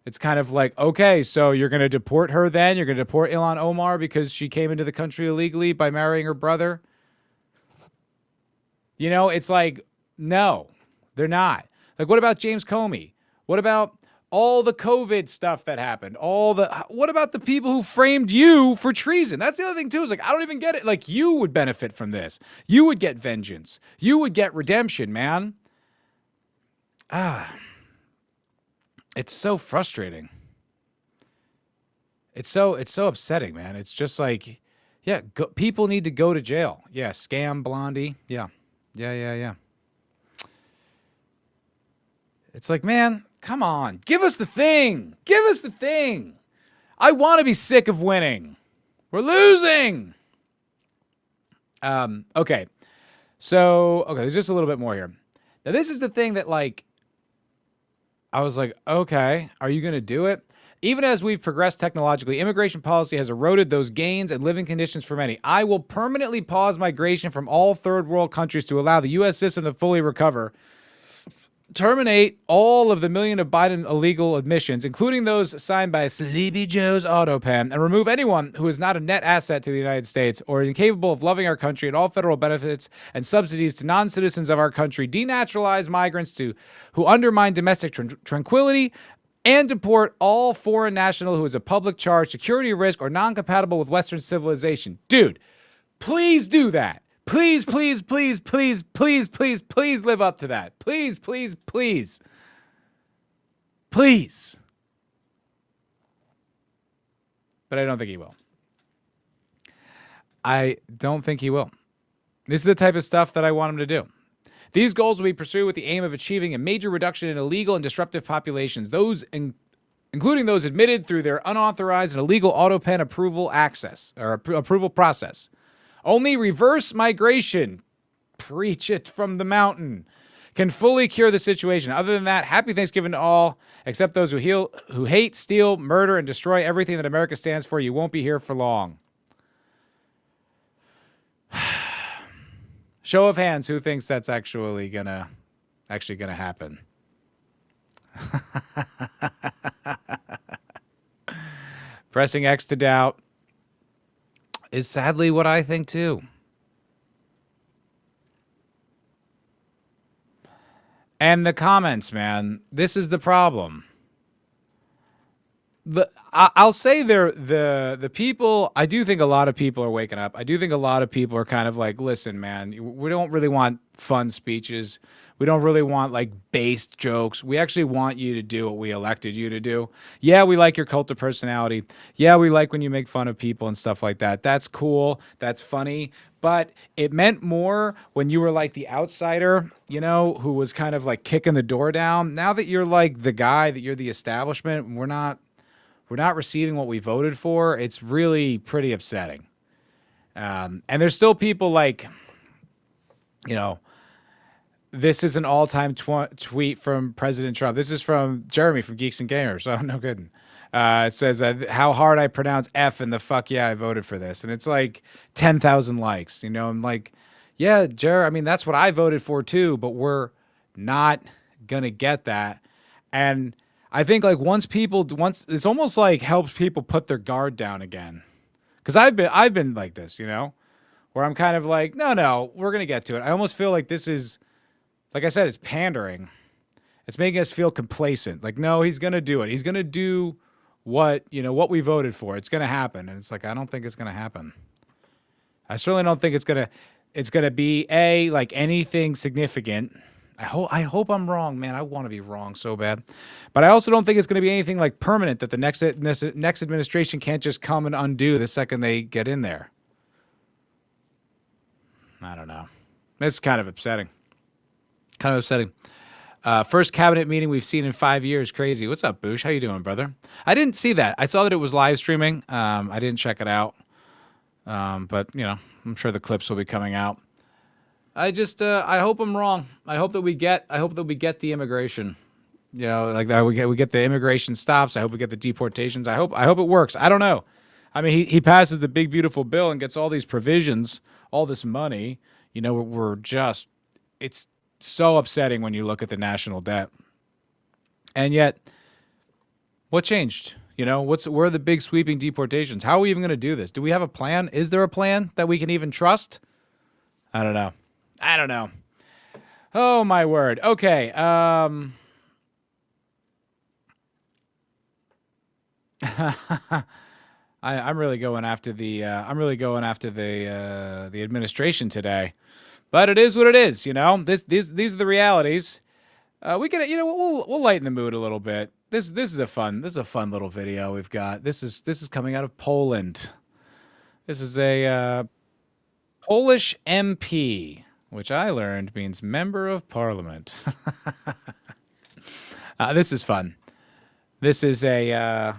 It's kind of like, okay, so you're going to deport her then? You're going to deport Ilhan Omar because she came into the country illegally by marrying her brother? You know, it's like, no, they're not. Like, what about James Comey? What about all the COVID stuff that happened? What about the people who framed you for treason? That's the other thing, too, is like, I don't even get it. Like, you would benefit from this. You would get vengeance. You would get redemption, man. It's so frustrating. It's so upsetting, man. It's just like, yeah, people need to go to jail. Yeah, scam Blondie. Yeah. It's like, man, come on. Give us the thing. I want to be sick of winning. We're losing. Okay. So, there's just a little bit more here. Now, this is the thing that, like, I was like, okay, are you going to do it? Even as we've progressed technologically, immigration policy has eroded those gains and living conditions for many. I will permanently pause migration from all third world countries to allow the U.S. system to fully recover. Terminate all of the million of Biden illegal admissions, including those signed by Sleepy Joe's Autopen, and remove anyone who is not a net asset to the United States or is incapable of loving our country, and all federal benefits and subsidies to non-citizens of our country. Denaturalize migrants who undermine domestic tranquility, and deport all foreign national who is a public charge, security risk, or non-compatible with Western civilization. Dude, please do that. Please live up to that. Please. But I don't think he will. This is the type of stuff that I want him to do. These goals will be pursued with the aim of achieving a major reduction in illegal and disruptive populations, including those admitted through their unauthorized and illegal autopen approval process. Only reverse migration, preach it from the mountain, can fully cure the situation. Other than that, happy Thanksgiving to all, except those who hate, steal, murder, and destroy everything that America stands for. You won't be here for long. Show of hands, who thinks that's actually gonna happen? Pressing X to doubt is sadly what I think too. And the comments, man, this is the problem. I'll say the people, I do think a lot of people are waking up. I do think a lot of people are kind of like, listen, man, we don't really want fun speeches. We don't really want like based jokes. We actually want you to do what we elected you to do. Yeah, we like your cult of personality. Yeah, we like when you make fun of people and stuff like that. That's cool. That's funny. But it meant more when you were like the outsider, you know, who was kind of like kicking the door down. Now that you're like the guy, that you're the establishment, we're not receiving what we voted for. It's really pretty upsetting. And there's still people like, you know, this is an all-time tweet from President Trump. This is from Jeremy from Geeks and Gamers. Oh, no kidding. It says, how hard I pronounce F and the fuck yeah, I voted for this. And it's like 10,000 likes, you know. I'm like, yeah, Jer, I mean, that's what I voted for too, but we're not going to get that. And I think like once it's almost like helps people put their guard down again. Cause I've been like this, you know, where I'm kind of like, no, we're going to get to it. I almost feel like this is, like I said, it's pandering. It's making us feel complacent. Like, no, he's going to do it. He's going to do what we voted for. It's going to happen. And it's like, I don't think it's going to happen. I certainly don't think it's going to be like anything significant. I hope I'm wrong, man. I want to be wrong so bad. But I also don't think it's going to be anything like permanent that the next administration can't just come and undo the second they get in there. I don't know. It's kind of upsetting. First cabinet meeting we've seen in 5 years. Crazy. What's up, Boosh? How you doing, brother? I didn't see that. I saw that it was live streaming. I didn't check it out. But, you know, I'm sure the clips will be coming out. I just I hope I'm wrong. I hope that we get the immigration. You know, like that we get the immigration stops. I hope we get the deportations. I hope it works. I don't know. I mean, he passes the big beautiful bill and gets all these provisions, all this money. You know, it's so upsetting when you look at the national debt. And yet, what changed? You know, where are the big sweeping deportations? How are we even going to do this? Do we have a plan? Is there a plan that we can even trust? I don't know. Oh my word. Okay. I'm really going after the administration today, but it is what it is. You know, these are the realities. We can, you know, we'll lighten the mood a little bit. This is a fun little video we've got. This is coming out of Poland. This is a Polish MP, which I learned means member of parliament. This is fun. This is a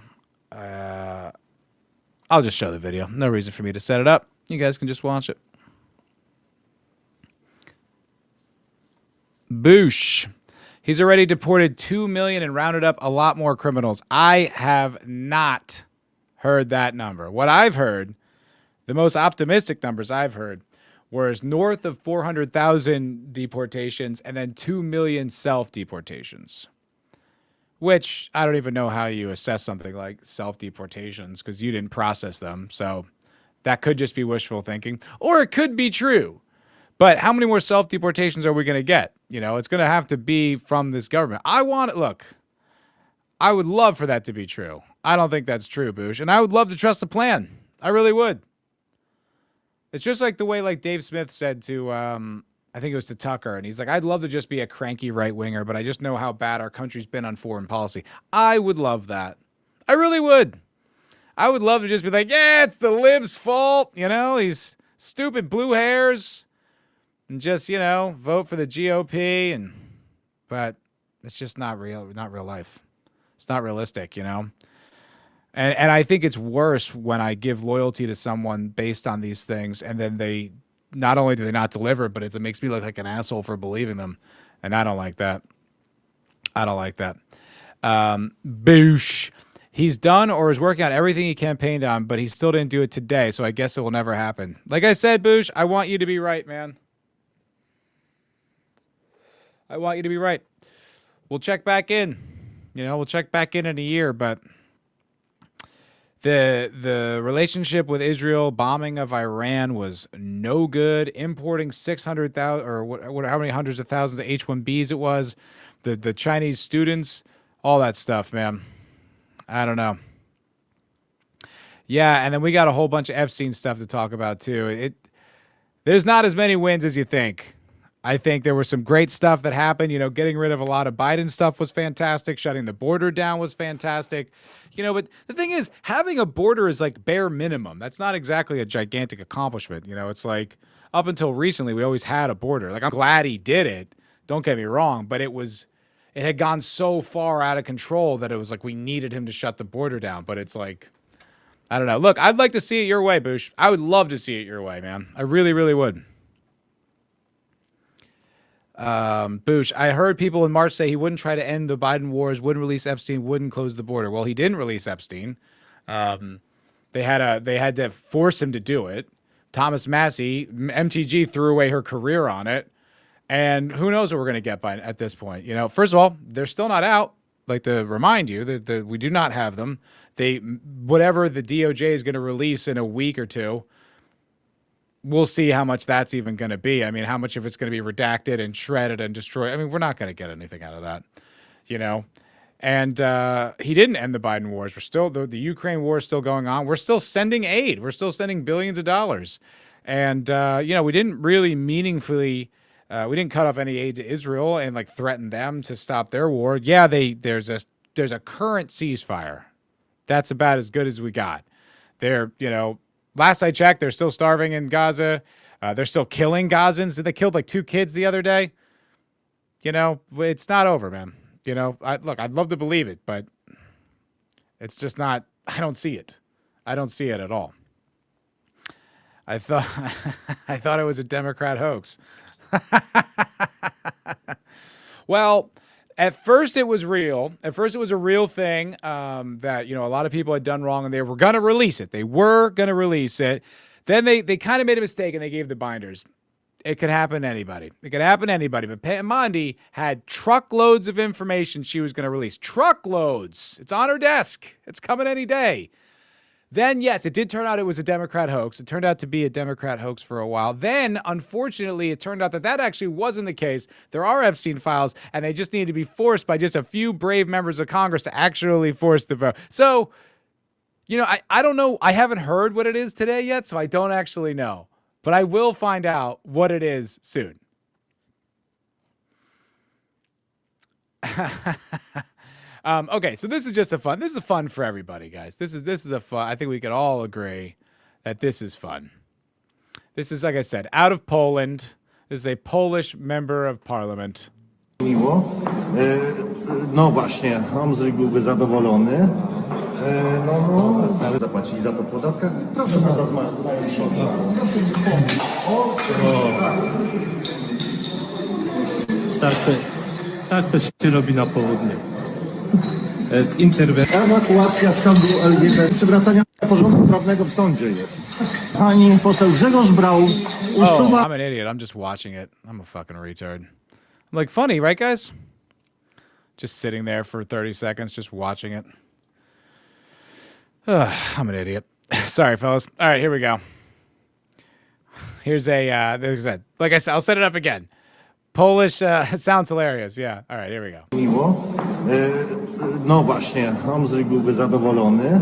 I'll just show the video. No reason for me to set it up. You guys can just watch it. Boosh. He's already deported 2 million and rounded up a lot more criminals. I have not heard that number. What I've heard, the most optimistic numbers I've heard, was north of 400,000 deportations and then 2 million self-deportations. Which I don't even know how you assess something like self-deportations because you didn't process them. So that could just be wishful thinking. Or it could be true. But how many more self-deportations are we going to get? You know, it's going to have to be from this government. I would love for that to be true. I don't think that's true, Boosh. And I would love to trust the plan. I really would. It's just like the way like Dave Smith said to, I think it was to Tucker, and he's like, I'd love to just be a cranky right-winger, but I just know how bad our country's been on foreign policy. I would love that. I really would. I would love to just be like, yeah, it's the libs' fault. You know, these stupid blue hairs. And just, you know, vote for the GOP. But it's just not real life. It's not realistic, you know. And I think it's worse when I give loyalty to someone based on these things, and then they not only do they not deliver, but it makes me look like an asshole for believing them. And I don't like that. I don't like that. Boosh. He's done or is working on everything he campaigned on, but he still didn't do it today, so I guess it will never happen. Like I said, Boosh, I want you to be right, man. I want you to be right. We'll check back in. We'll check back in a year, but the relationship with Israel, bombing of Iran was no good. Importing 600,000 or how many hundreds of thousands of H-1Bs it was. The Chinese students, all that stuff, man. I don't know. Yeah, and then we got a whole bunch of Epstein stuff to talk about too. There's not as many wins as you think. I think there was some great stuff that happened. Getting rid of a lot of Biden stuff was fantastic. Shutting the border down was fantastic. But the thing is, having a border is like bare minimum. That's not exactly a gigantic accomplishment. It's like up until recently, we always had a border. Like, I'm glad he did it. Don't get me wrong, but it had gone so far out of control that it was like we needed him to shut the border down. But it's like, I don't know. Look, I'd like to see it your way, Bush. I would love to see it your way, man. I really, really would. Bush, I heard people in March say he wouldn't try to end the Biden wars, wouldn't release Epstein, wouldn't close the border. Well, he didn't release Epstein. They had to force him to do it. Thomas Massey, MTG threw away her career on it. And who knows what we're going to get at this point. First of all, they're still not out. Like, to remind you that we do not have them. Whatever the DOJ is going to release in a week or two, we'll see how much that's even going to be. I mean, how much of it's going to be redacted and shredded and destroyed. I mean, we're not going to get anything out of that, And he didn't end the Biden wars. We're still, the Ukraine war is still going on. We're still sending aid. We're still sending billions of dollars. And, we didn't really meaningfully, we didn't cut off any aid to Israel and like threaten them to stop their war. Yeah, there's a current ceasefire. That's about as good as we got. Last I checked, they're still starving in Gaza. They're still killing Gazans. They killed like 2 kids the other day. It's not over, man. I'd love to believe it, but it's just not. I don't see it. I don't see it at all. I thought it was a Democrat hoax. Well, at first it was real. At first it was a real thing that, a lot of people had done wrong and they were going to release it. They were going to release it. Then they kind of made a mistake and they gave the binders. It could happen to anybody. It could happen to anybody. But Pam Bondi had truckloads of information she was going to release. Truckloads. It's on her desk. It's coming any day. Then, yes, it did turn out it was a Democrat hoax. It turned out to be a Democrat hoax for a while. Then, unfortunately, it turned out that actually wasn't the case. There are Epstein files, and they just need to be forced by just a few brave members of Congress to actually force the vote. So, I don't know. I haven't heard what it is today yet, so I don't actually know. But I will find out what it is soon. Okay, so this is just this is fun for everybody, guys. This is a fun. I think we could all agree that this is fun. This is, like I said, out of Poland. This is a Polish member of parliament. Miło. No właśnie, Andrzej byłby zadowolony. Ale zapłacili za to podatek. Proszę pana znaleźć. Tak to się robi na południu. Z interwencji. Ewakuacja z sądu LGBT. Przywracania porządku prawnego w sądzie jest. Pani poseł Grzegorz Braun usuwa... I'm an idiot. I'm just watching it. I'm a fucking retard. I'm like, funny, right, guys? Just sitting there for 30 seconds, just watching it. I'm an idiot. Sorry, fellas. All right, here we go. Here's like I said, I'll set it up again. Polish, it sounds hilarious. Yeah. All right, here we go. Miło. No właśnie, Andrzej byłby zadowolony.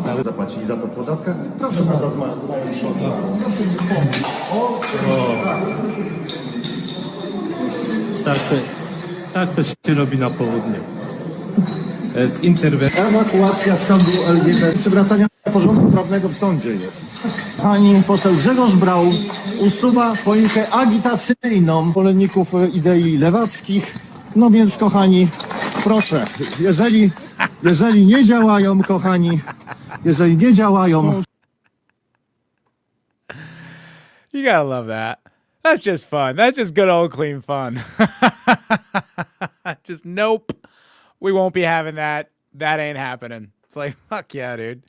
Ale zapłacili za to podatek. Proszę pana znaleźć. Tak to się robi na południu. Z interwencji. Ewakuacja z sądu LGBT. Przywracania porządku prawnego w sądzie jest. Pani poseł Grzegorz Braun usuwa choinkę agitacyjną zwolenników idei lewackich. No więc, kochani, proszę, jeżeli nie działają, kochani, jeżeli nie działają... You gotta love that. That's just fun. That's just good old clean fun. Just nope. We won't be having that. That ain't happening. It's like, fuck yeah, dude.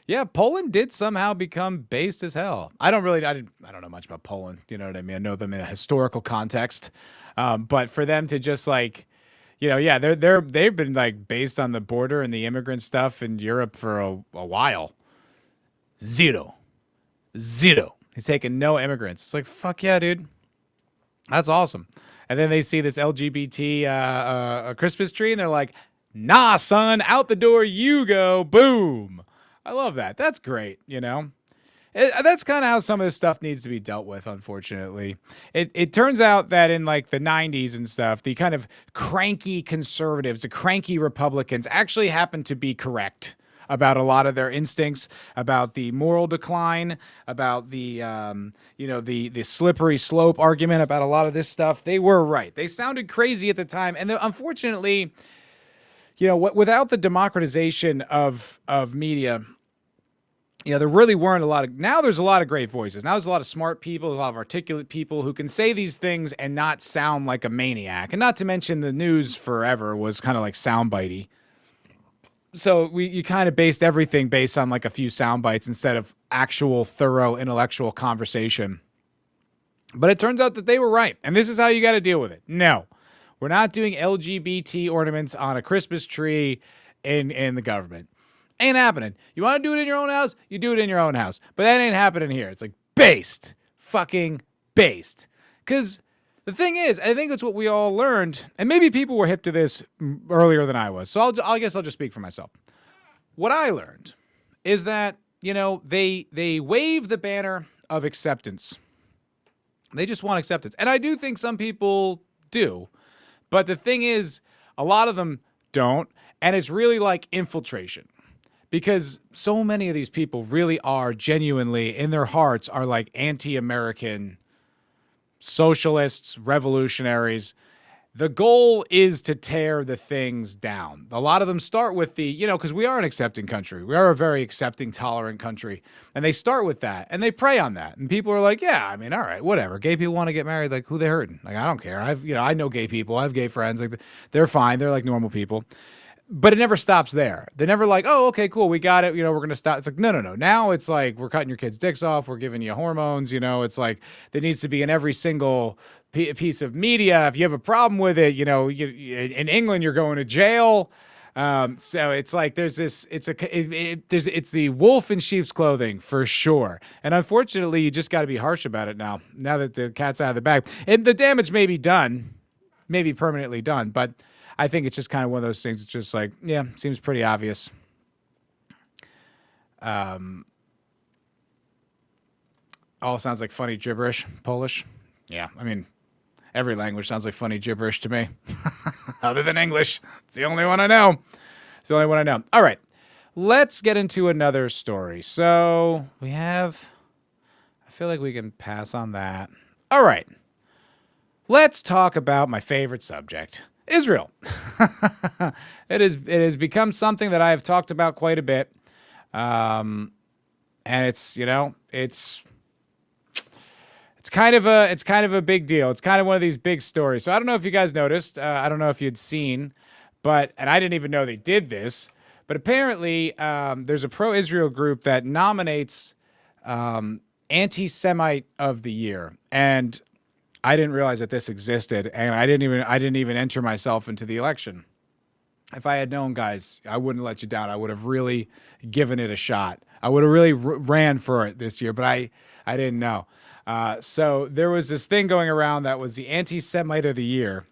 Yeah, Poland did somehow become based as hell. I don't know much about Poland. You know what I mean? I know them in a historical context. But for them to just like, yeah, they've been like based on the border and the immigrant stuff in Europe for a while. Zero. He's taking no immigrants. It's like, fuck yeah, dude. That's awesome. And then they see this LGBT Christmas tree and they're like, nah, son, out the door you go. Boom. I love that. That's great, That's kind of how some of this stuff needs to be dealt with, unfortunately. It turns out that in like the 90s and stuff, the kind of cranky conservatives, the cranky Republicans actually happen to be correct about a lot of their instincts, about the moral decline, about the the slippery slope argument, about a lot of this stuff. They were right. They sounded crazy at the time, and unfortunately, without the democratization of media, there really weren't a lot of. Now there's a lot of great voices. Now there's a lot of smart people, a lot of articulate people who can say these things and not sound like a maniac. And not to mention the news forever was kind of like soundbitey. So you kind of based everything based on like a few sound bites instead of actual thorough intellectual conversation. But it turns out that they were right. And this is how you got to deal with it. No, we're not doing LGBT ornaments on a Christmas tree in the government. Ain't happening. You want to do it in your own house? You do it in your own house. But that ain't happening here. It's like based. Fucking based. Because the thing is, I think that's what we all learned, and maybe people were hip to this earlier than I was, so I guess I'll just speak for myself. What I learned is that, they wave the banner of acceptance. They just want acceptance. And I do think some people do, but the thing is, a lot of them don't, and it's really like infiltration. Because so many of these people really are genuinely, in their hearts, are like anti-American socialists, revolutionaries. The goal is to tear the things down. A lot of them start with because we are an accepting country. We are a very accepting, tolerant country. And they start with that and they prey on that. And people are like, yeah, I mean, all right, whatever. Gay people want to get married. Like, who they hurting? Like, I don't care. I know gay people. I have gay friends. Like, they're fine. They're like normal people. But it never stops there. They're never like, oh, okay, cool, we got it. We're going to stop. It's like, no. Now it's like, we're cutting your kids' dicks off. We're giving you hormones. It's like, there needs to be in every single piece of media. If you have a problem with it, in England, you're going to jail. So it's like, there's this, it's the wolf in sheep's clothing for sure. And unfortunately, you just got to be harsh about it now that the cat's out of the bag. And the damage may be done, maybe permanently done, but I think it's just kind of one of those things. It's just like, yeah, seems pretty obvious. All sounds like funny gibberish. Polish. Yeah, I mean, every language sounds like funny gibberish to me. Other than English. It's the only one I know. All right, let's get into another story. So I feel like we can pass on that. All right, let's talk about my favorite subject. Israel. It has become something that I have talked about quite a bit. And it's kind of a big deal. It's kind of one of these big stories. So I don't know if you guys noticed, I don't know if you'd seen, and I didn't even know they did this, but apparently, there's a pro-Israel group that nominates, anti-Semite of the year. And I didn't realize that this existed, and I didn't even enter myself into the election. If I had known, guys, I wouldn't let you down. I would have really given it a shot. I would have really ran for it this year, but I didn't know. So there was this thing going around that was the anti-Semite of the year,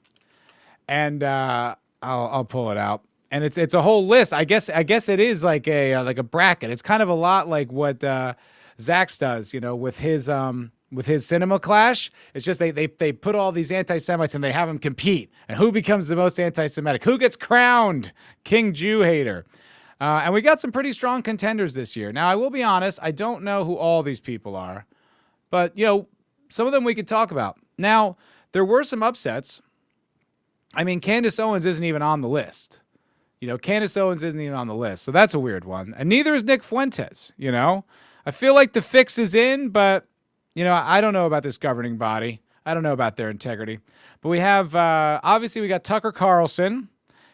and I'll pull it out. And it's a whole list. I guess it is like a bracket. It's kind of a lot like what Zach's does, with his Cinema Clash. It's just they put all these anti-Semites and they have them compete. And who becomes the most anti-Semitic? Who gets crowned King Jew Hater? And we got some pretty strong contenders this year. Now, I will be honest, I don't know who all these people are. But, some of them we could talk about. Now, there were some upsets. I mean, Candace Owens isn't even on the list. Candace Owens isn't even on the list. So that's a weird one. And neither is Nick Fuentes, I feel like the fix is in, but I don't know about this governing body. I don't know about their integrity. But we have, obviously, we got Tucker Carlson.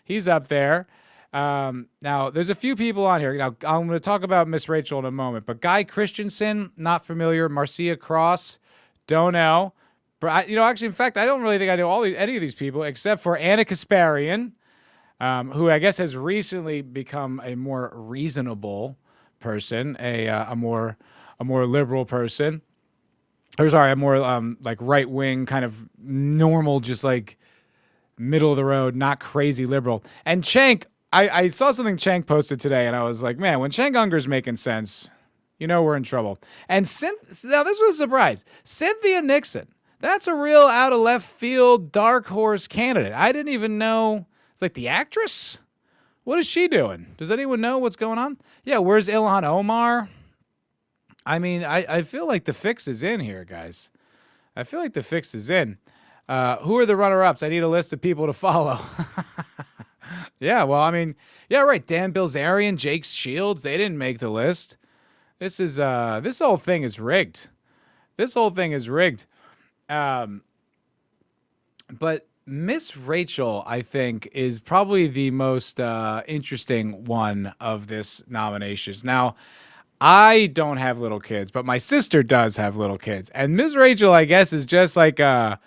He's up there. Now, there's a few people on here. Now, I'm going to talk about Miss Rachel in a moment. But Guy Christensen, not familiar. Marcia Cross, don't know. But, actually, in fact, I don't really think I know any of these people except for Anna Kasparian, who I guess has recently become a more reasonable person, a more liberal person. Or sorry, a more like right wing, kind of normal, just like middle of the road, not crazy liberal. And Cenk, I saw something Cenk posted today, and I was like, man, when Cenk Unger's making sense, we're in trouble. And now this was a surprise. Cynthia Nixon, that's a real out of left field dark horse candidate. I didn't even know. It's like the actress. What is she doing? Does anyone know what's going on? Yeah, where's Ilhan Omar? I mean, I feel like the fix is in here, guys. I feel like the fix is in. Who are the runner-ups? I need a list of people to follow. Yeah, well, I mean, yeah, right. Dan Bilzerian, Jake Shields, they didn't make the list. This whole thing is rigged. This whole thing is rigged. But Miss Rachel, I think, is probably the most interesting one of this nominations. Now, I don't have little kids, but my sister does have little kids. And Miss Rachel, I guess, is just like a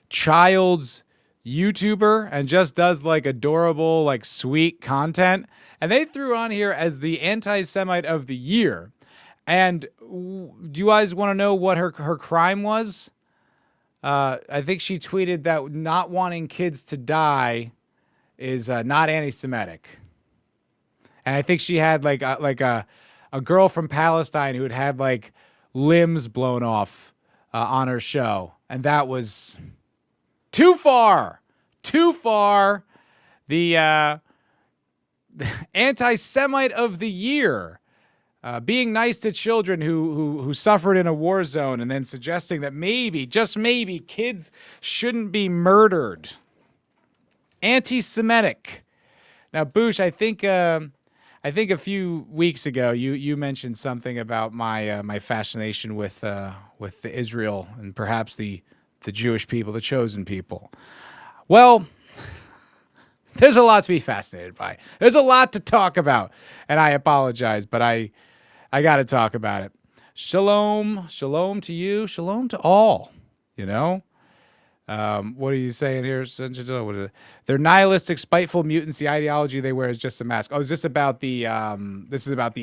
child's YouTuber and just does like adorable, like sweet content. And they threw on here as the anti-Semite of the year. And do you guys want to know what her crime was? I think she tweeted that not wanting kids to die is not anti-Semitic. And I think she had like a girl from Palestine who had like limbs blown off on her show. And that was too far. The anti-Semite of the year. Being nice to children who suffered in a war zone and then suggesting that maybe, just maybe, kids shouldn't be murdered. Anti-Semitic. Now, Boosh, I think a few weeks ago you mentioned something about my fascination with the Israel and perhaps the Jewish people, the chosen people. Well, there's a lot to be fascinated by. There's a lot to talk about, and I apologize, but I got to talk about it. Shalom to you, shalom to all. What are you saying here? They're nihilistic, spiteful mutants. The ideology they wear is just a mask. Oh, is this about the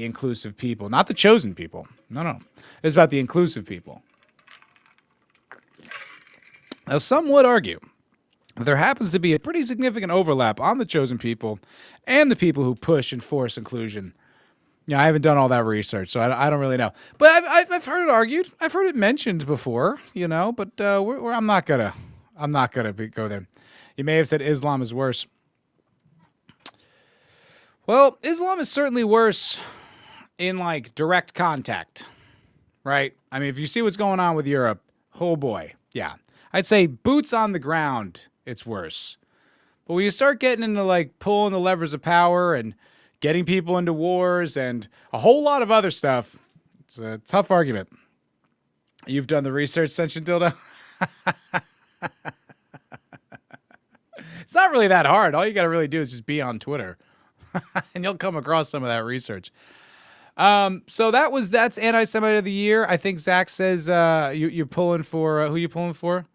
inclusive people, not the chosen people? No. It's about the inclusive people. Now, some would argue that there happens to be a pretty significant overlap on the chosen people and the people who push and force inclusion. Yeah, I haven't done all that research, so I don't really know. But I've heard it argued. I've heard it mentioned before, But I'm not gonna go there. You may have said Islam is worse. Well, Islam is certainly worse in like direct contact, right? I mean, if you see what's going on with Europe, oh boy, yeah. I'd say boots on the ground, it's worse. But when you start getting into like pulling the levers of power and getting people into wars and a whole lot of other stuff, it's a tough argument. You've done the research, Senshin Dildo? It's not really that hard. All you got to really do is just be on Twitter and you'll come across some of that research. So that's anti-Semite of the year. I think Zach says you're pulling for who you pulling for?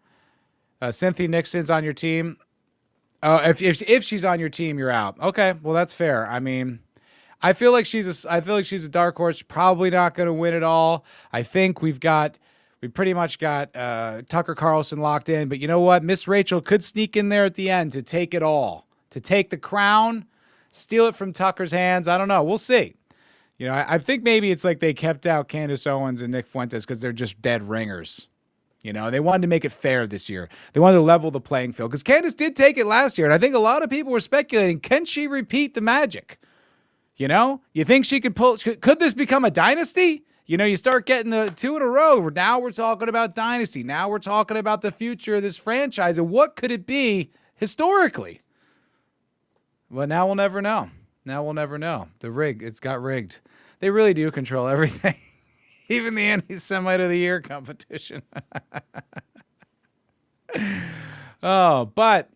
Cynthia Nixon's on your team. If she's on your team, you're out. Okay, well that's fair. I mean, I feel like she's a dark horse. Probably not going to win it all. I think we pretty much got Tucker Carlson locked in. But you know what? Miss Rachel could sneak in there at the end to take it all, to take the crown, steal it from Tucker's hands. I don't know. We'll see. I think maybe it's like they kept out Candace Owens and Nick Fuentes because they're just dead ringers. They wanted to make it fair this year. They wanted to level the playing field because Candace did take it last year. And I think a lot of people were speculating, can she repeat the magic? You think she could could this become a dynasty? You start getting the two in a row. Now we're talking about dynasty. Now we're talking about the future of this franchise. And what could it be historically? Well, now we'll never know. It's got rigged. They really do control everything. Even the anti-Semite of the year competition. Oh, but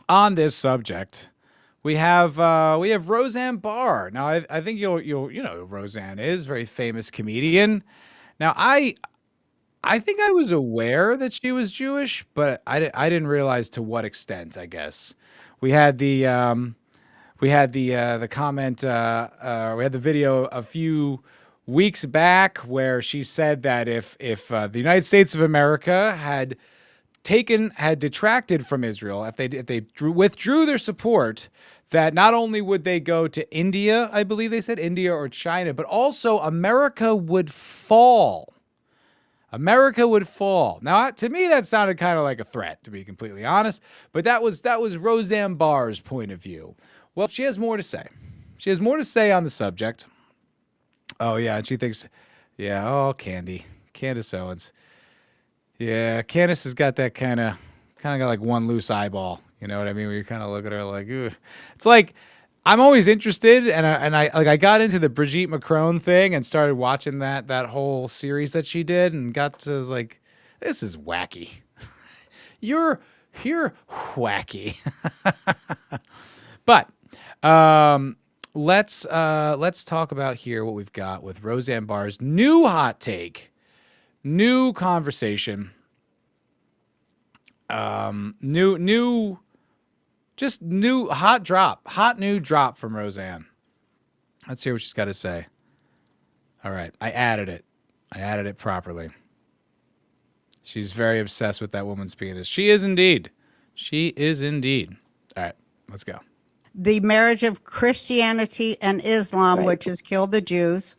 on this subject, we have Roseanne Barr. Now, I think you'll you know who Roseanne is, very famous comedian. Now, I think I was aware that she was Jewish, but I didn't realize to what extent. I guess we had the comment. We had the video a few weeks back where she said that if the United States of America had detracted from Israel, if they withdrew their support, that not only would they go to India, I believe they said India or China, but also America would fall. America would fall. Now, to me, that sounded kind of like a threat, to be completely honest. But that was Roseanne Barr's point of view. Well, she has more to say. She has more to say on the subject. Oh yeah, and she thinks, yeah, oh Candace Owens. Yeah, Candace has got that kind of got like one loose eyeball. You know what I mean? Where you kind of look at her like, ugh. It's like I'm always interested, and I got into the Brigitte Macron thing and started watching that whole series that she did, and was like, this is wacky. You're wacky. But let's talk about here what we've got with Roseanne Barr's new hot take, new conversation, new hot new drop from Roseanne. Let's hear what she's got to say. All right, I added it properly. She's very obsessed with that woman's penis. She is indeed. All right, let's go. The marriage of Christianity and Islam, which has killed the Jews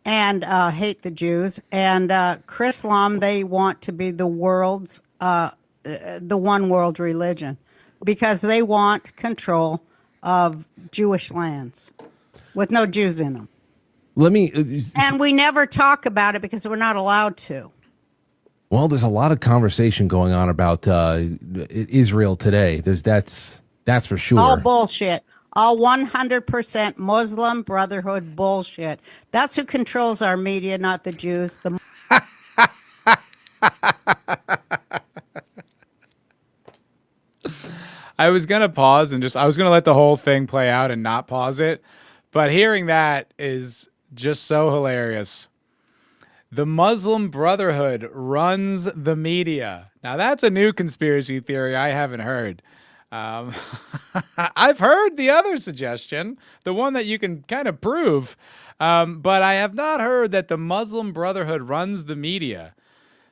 and hate the Jews. And Chrislam, they want to be the world's, the one world religion because they want control of Jewish lands with no Jews in them. Let me. And we never talk about it because we're not allowed to. Well, there's a lot of conversation going on about Israel today. That's for sure. All bullshit. All 100% Muslim Brotherhood bullshit. That's who controls our media, not the Jews. I was going to pause and I was going to let the whole thing play out and not pause it. But hearing that is just so hilarious. The Muslim Brotherhood runs the media. Now, that's a new conspiracy theory I haven't heard. I've heard the other suggestion, the one that you can kind of prove, but I have not heard that the Muslim Brotherhood runs the media.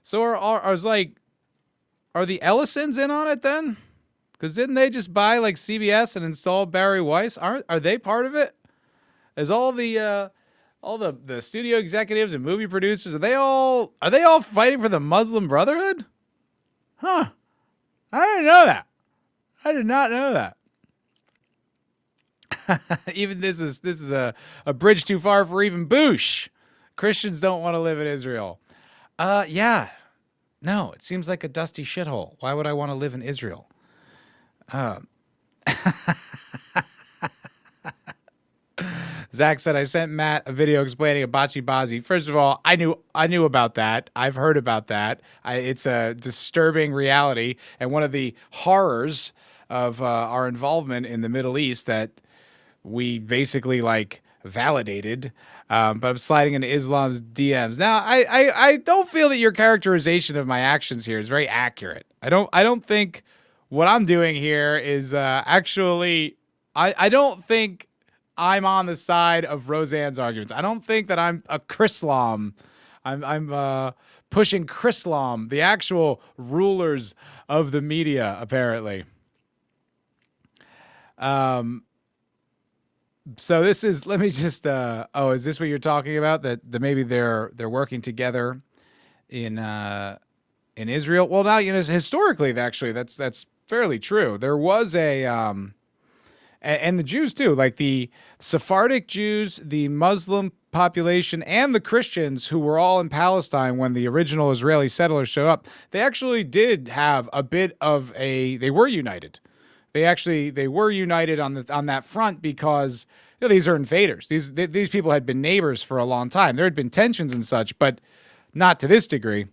So are the Ellisons in on it then? Because didn't they just buy like CBS and install Barry Weiss? Are they part of it? Is all the studio executives and movie producers, are they all fighting for the Muslim Brotherhood? Huh. I didn't know that. I did not know that. Even this is a bridge too far for even Bush. Christians don't want to live in Israel. Yeah. No, it seems like a dusty shithole. Why would I want to live in Israel? Zach said, I sent Matt a video explaining Abachi Bazi. First of all, I knew about that. I've heard about that. It's a disturbing reality and one of the horrors of our involvement in the Middle East that we basically validated. But I'm sliding into Islam's DMs. Now, I don't feel that your characterization of my actions here is very accurate. I don't think what I'm doing here is actually, I don't think I'm on the side of Roseanne's arguments. I don't think that I'm a Chrislam. I'm pushing Chrislam, the actual rulers of the media, apparently. So this is, let me just, is this what you're talking about? That maybe they're working together in Israel? Well, now, historically, actually, that's fairly true. There was and the Jews too, like the Sephardic Jews, the Muslim population, and the Christians who were all in Palestine when the original Israeli settlers showed up, they actually did have a bit of they were united. They were united on that front because these are invaders. These people had been neighbors for a long time. There had been tensions and such, but not to this degree.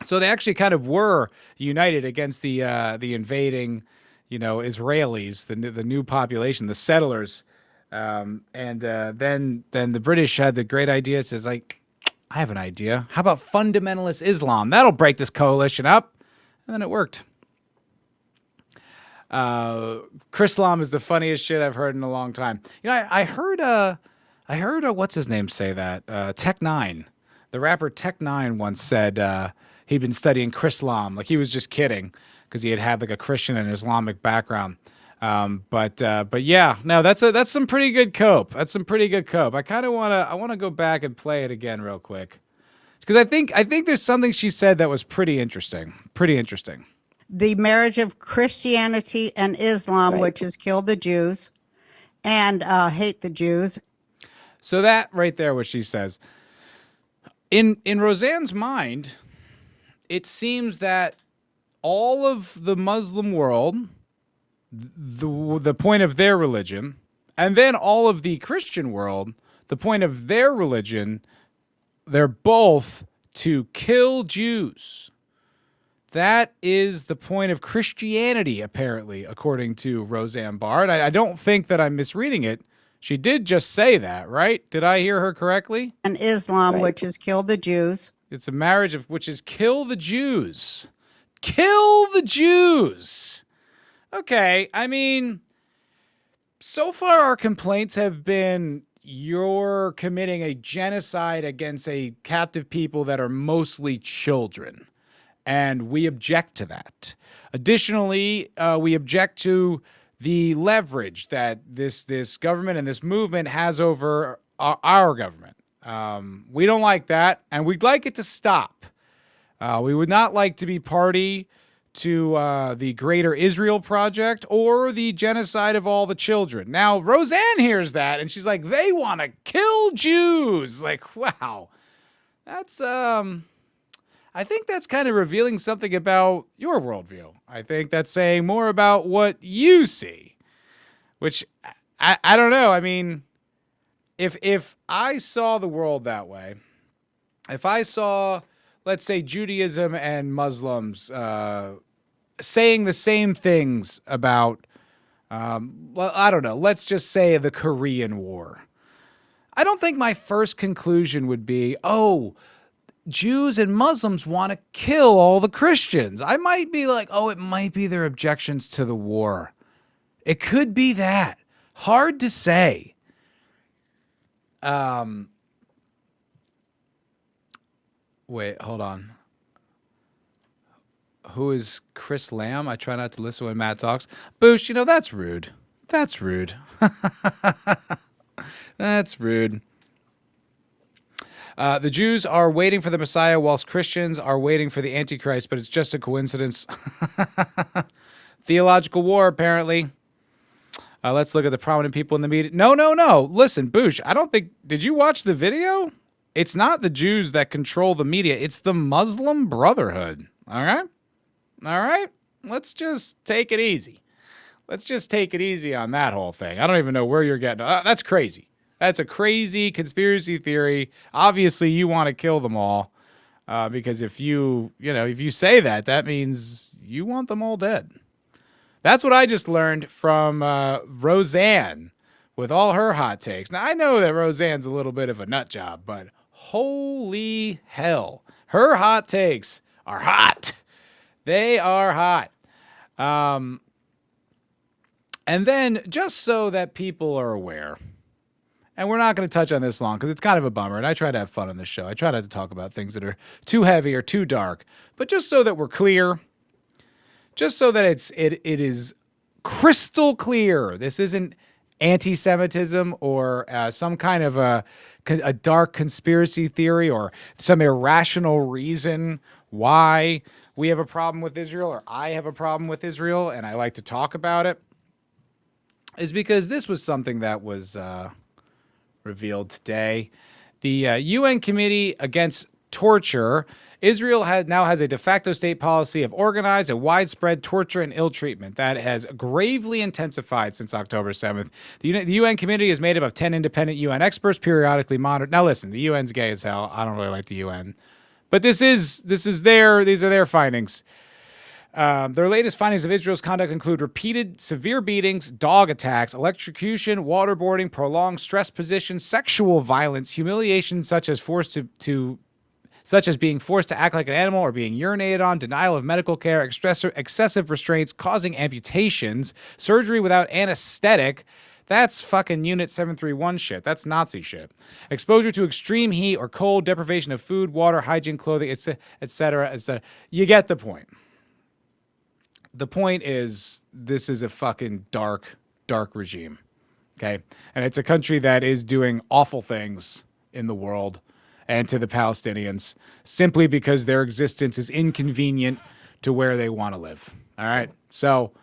So they actually kind of were united against the invading, Israelis, the new population, the settlers, and then the British had the great idea. It says like, I have an idea. How about fundamentalist Islam? That'll break this coalition up, and then it worked. Chrislam is the funniest shit I've heard in a long time. I heard what's his name say that. Tech Nine, the rapper Tech Nine once said he'd been studying Chrislam, like he was just kidding because he had like a Christian and Islamic background. But yeah, no, that's some pretty good cope. That's some pretty good cope. I kind of wanna go back and play it again real quick because I think there's something she said that was pretty interesting. Pretty interesting. The marriage of Christianity and Islam, which has killed the Jews and hate the Jews. So that right there, what she says, in Roseanne's mind, it seems that all of the Muslim world, the point of their religion, and then all of the Christian world, the point of their religion, they're both to kill Jews. That is the point of Christianity, apparently, according to Roseanne Barr. And I don't think that I'm misreading it. She did just say that, right? Did I hear her correctly? And Islam, which has killed the Jews. It's a marriage of which is kill the Jews. Kill the Jews. Okay, I mean, so far our complaints have been you're committing a genocide against a captive people that are mostly children. And we object to that. Additionally, we object to the leverage that this government and this movement has over our government. We don't like that, and we'd like it to stop. We would not like to be party to the Greater Israel Project or the genocide of all the children. Now, Roseanne hears that, and she's like, they want to kill Jews. Like, wow. That's... I think that's kind of revealing something about your worldview. I think that's saying more about what you see, which I don't know. I mean, if I saw the world that way, if I saw, let's say, Judaism and Muslims saying the same things about, well, I don't know, let's just say the Korean War, I don't think my first conclusion would be, oh, Jews and Muslims want to kill all the Christians. I might be like, oh, it might be their objections to the war. It could be that. Hard to say. Wait, hold on. Who is Chris Lamb? I try not to listen when Matt talks. Boosh, that's rude. That's rude. That's rude. The Jews are waiting for the Messiah whilst Christians are waiting for the Antichrist, but it's just a coincidence. Theological war, apparently. Let's look at the prominent people in the media. No. Listen, Boosh, I don't think... Did you watch the video? It's not the Jews that control the media. It's the Muslim Brotherhood. All right? Let's just take it easy. Let's just take it easy on that whole thing. I don't even know where you're getting... that's crazy. That's a crazy conspiracy theory. Obviously, you want to kill them all because if you say that, that means you want them all dead. That's what I just learned from Roseanne with all her hot takes. Now, I know that Roseanne's a little bit of a nut job, but holy hell, her hot takes are hot. They are hot. And then, just so that people are aware, and we're not going to touch on this long because it's kind of a bummer, and I try to have fun on this show. I try not to talk about things that are too heavy or too dark, but just so that we're clear, just so that it is crystal clear, this isn't anti-Semitism or some kind of a dark conspiracy theory or some irrational reason why we have a problem with Israel or I have a problem with Israel, and I like to talk about it, is because this was something that was... revealed today. The UN Committee Against Torture, Israel now has a de facto state policy of organized and widespread torture and ill treatment that has gravely intensified since October 7th. The UN Committee is made up of 10 independent UN experts periodically monitored. Now listen, the UN's gay as hell. I don't really like the UN. But these are their findings. Their latest findings of Israel's conduct include repeated severe beatings, dog attacks, electrocution, waterboarding, prolonged stress positions, sexual violence, humiliation such as being forced to act like an animal or being urinated on, denial of medical care, excessive restraints causing amputations, surgery without anesthetic. That's fucking Unit 731 shit. That's Nazi shit. Exposure to extreme heat or cold, deprivation of food, water, hygiene, clothing, etc., etc. You get the point. The point is, this is a fucking dark, dark regime, okay? And it's a country that is doing awful things in the world and to the Palestinians simply because their existence is inconvenient to where they want to live, all right? So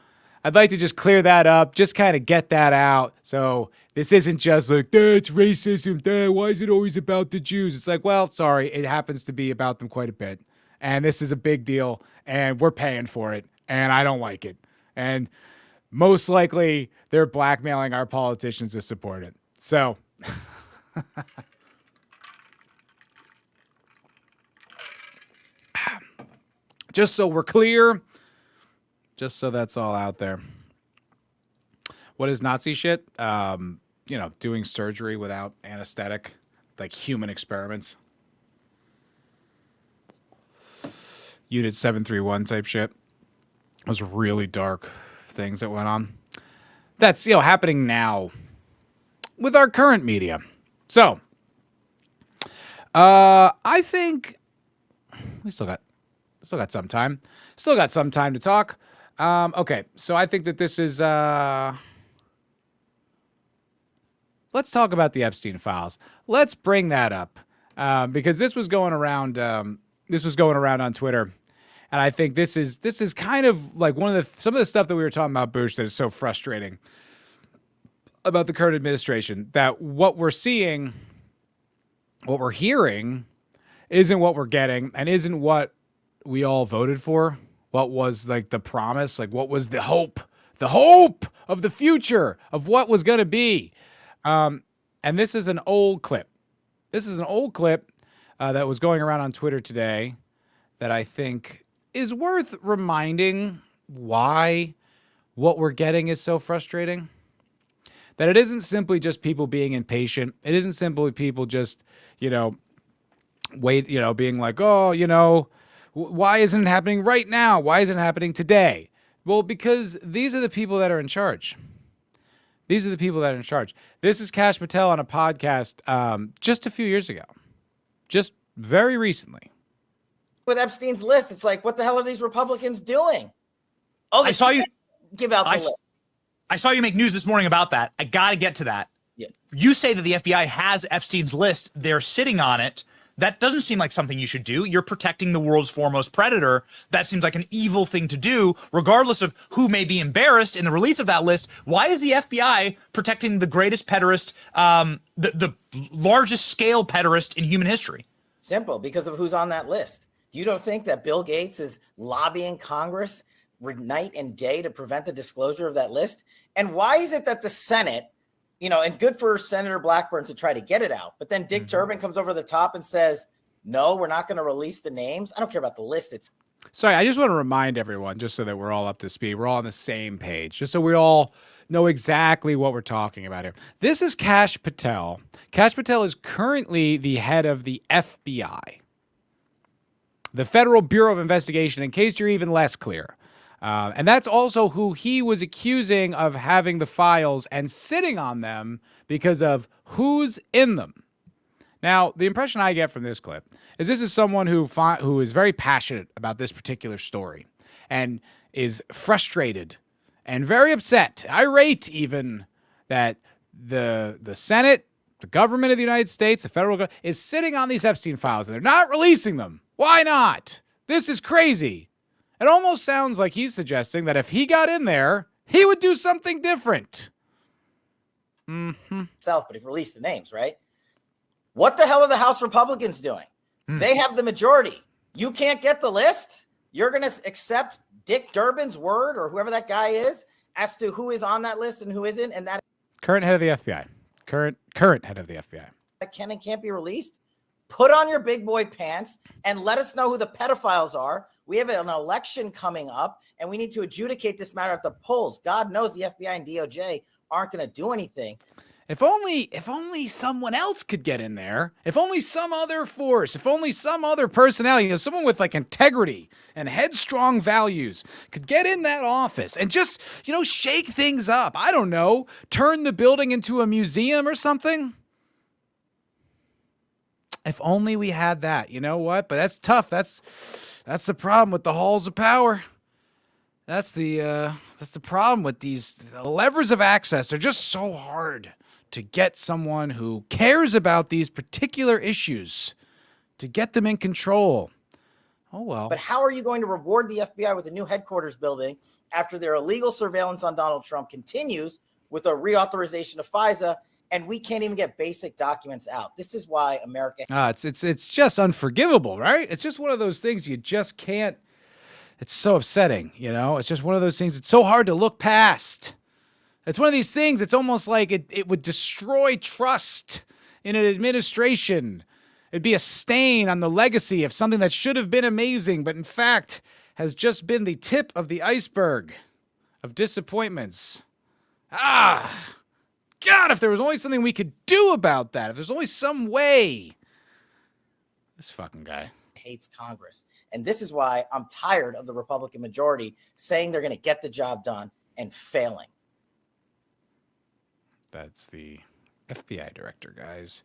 I'd like to just clear that up, just kind of get that out. So this isn't just like, that's racism, why is it always about the Jews? It's like, well, sorry, it happens to be about them quite a bit. And this is a big deal, and we're paying for it. And I don't like it. And most likely they're blackmailing our politicians to support it. So just so we're clear, just so that's all out there. What is Nazi shit? Doing surgery without anesthetic, like human experiments. Unit 731 type shit. Those really dark things that went on. That's, happening now with our current media. So, I think we still got some time. Still got some time to talk. Okay, so I think that this is, let's talk about the Epstein files. Let's bring that up, because this was going around on Twitter. And I think this is kind of like some of the stuff that we were talking about, Bush, that is so frustrating about the current administration, that what we're seeing, what we're hearing isn't what we're getting and isn't what we all voted for. What was like the promise, like what was the hope of the future of what was going to be. And this is an old clip. This is an old clip that was going around on Twitter today that I think is worth reminding why what we're getting is so frustrating. That it isn't simply just people being impatient. It isn't simply people just, being like, oh, why isn't it happening right now? Why isn't it happening today? Well, because these are the people that are in charge. These are the people that are in charge. This is Kash Patel on a podcast just a few years ago. Just very recently. With Epstein's list, it's like, what the hell are these Republicans doing? Oh, I saw you give out the list. I saw you make news this morning about that. I got to get to that. Yeah. You say that the FBI has Epstein's list. They're sitting on it. That doesn't seem like something you should do. You're protecting the world's foremost predator. That seems like an evil thing to do, regardless of who may be embarrassed in the release of that list. Why is the FBI protecting the greatest pederast, the largest scale pederast in human history? Simple, because of who's on that list. You don't think that Bill Gates is lobbying Congress night and day to prevent the disclosure of that list? And why is it that the Senate, and good for Senator Blackburn to try to get it out, but then Dick Durbin comes over the top and says, no, we're not going to release the names. I don't care about the list. Sorry, I just want to remind everyone, just so that we're all up to speed, we're all on the same page, just so we all know exactly what we're talking about here. This is Kash Patel. Kash Patel is currently the head of the FBI, the Federal Bureau of Investigation, in case you're even less clear. And that's also who he was accusing of having the files and sitting on them because of who's in them. Now, the impression I get from this clip is this is someone who is very passionate about this particular story and is frustrated and very upset, irate even, that the Senate, the government of the United States, the federal government, is sitting on these Epstein files and they're not releasing them. Why not? This is crazy. It almost sounds like he's suggesting that if he got in there, he would do something different. But if release the names, right? What the hell are the House Republicans doing? They have the majority. You can't get the list? You're going to accept Dick Durbin's word, or whoever that guy is, as to who is on that list and who isn't, and that Current head of the FBI. Current head of the FBI. can and can't be released? Put on your big boy pants and let us know who the pedophiles are. We have an election coming up, and we need to adjudicate this matter at the polls. God knows the FBI and DOJ aren't going to do anything. If only someone else could get in there. If only some other force, if only some other personality, someone with like integrity and headstrong values could get in that office and just, shake things up. I don't know, turn the building into a museum or something. If only we had that. You know what? But that's tough. That's the problem with the halls of power. That's the problem with these levers of access. They're just so hard to get someone who cares about these particular issues, to get them in control. Oh, well. But how are you going to reward the FBI with a new headquarters building after their illegal surveillance on Donald Trump continues with a reauthorization of FISA, and we can't even get basic documents out? This is why America... It's just unforgivable, right? It's just one of those things you just can't... It's so upsetting, It's just one of those things. It's so hard to look past. It's one of these things. It's almost like it would destroy trust in an administration. It'd be a stain on the legacy of something that should have been amazing, but in fact has just been the tip of the iceberg of disappointments. God, if there was only something we could do about that, if there's only some way. This fucking guy hates Congress. And this is why I'm tired of the Republican majority saying they're going to get the job done and failing. That's the FBI director, guys.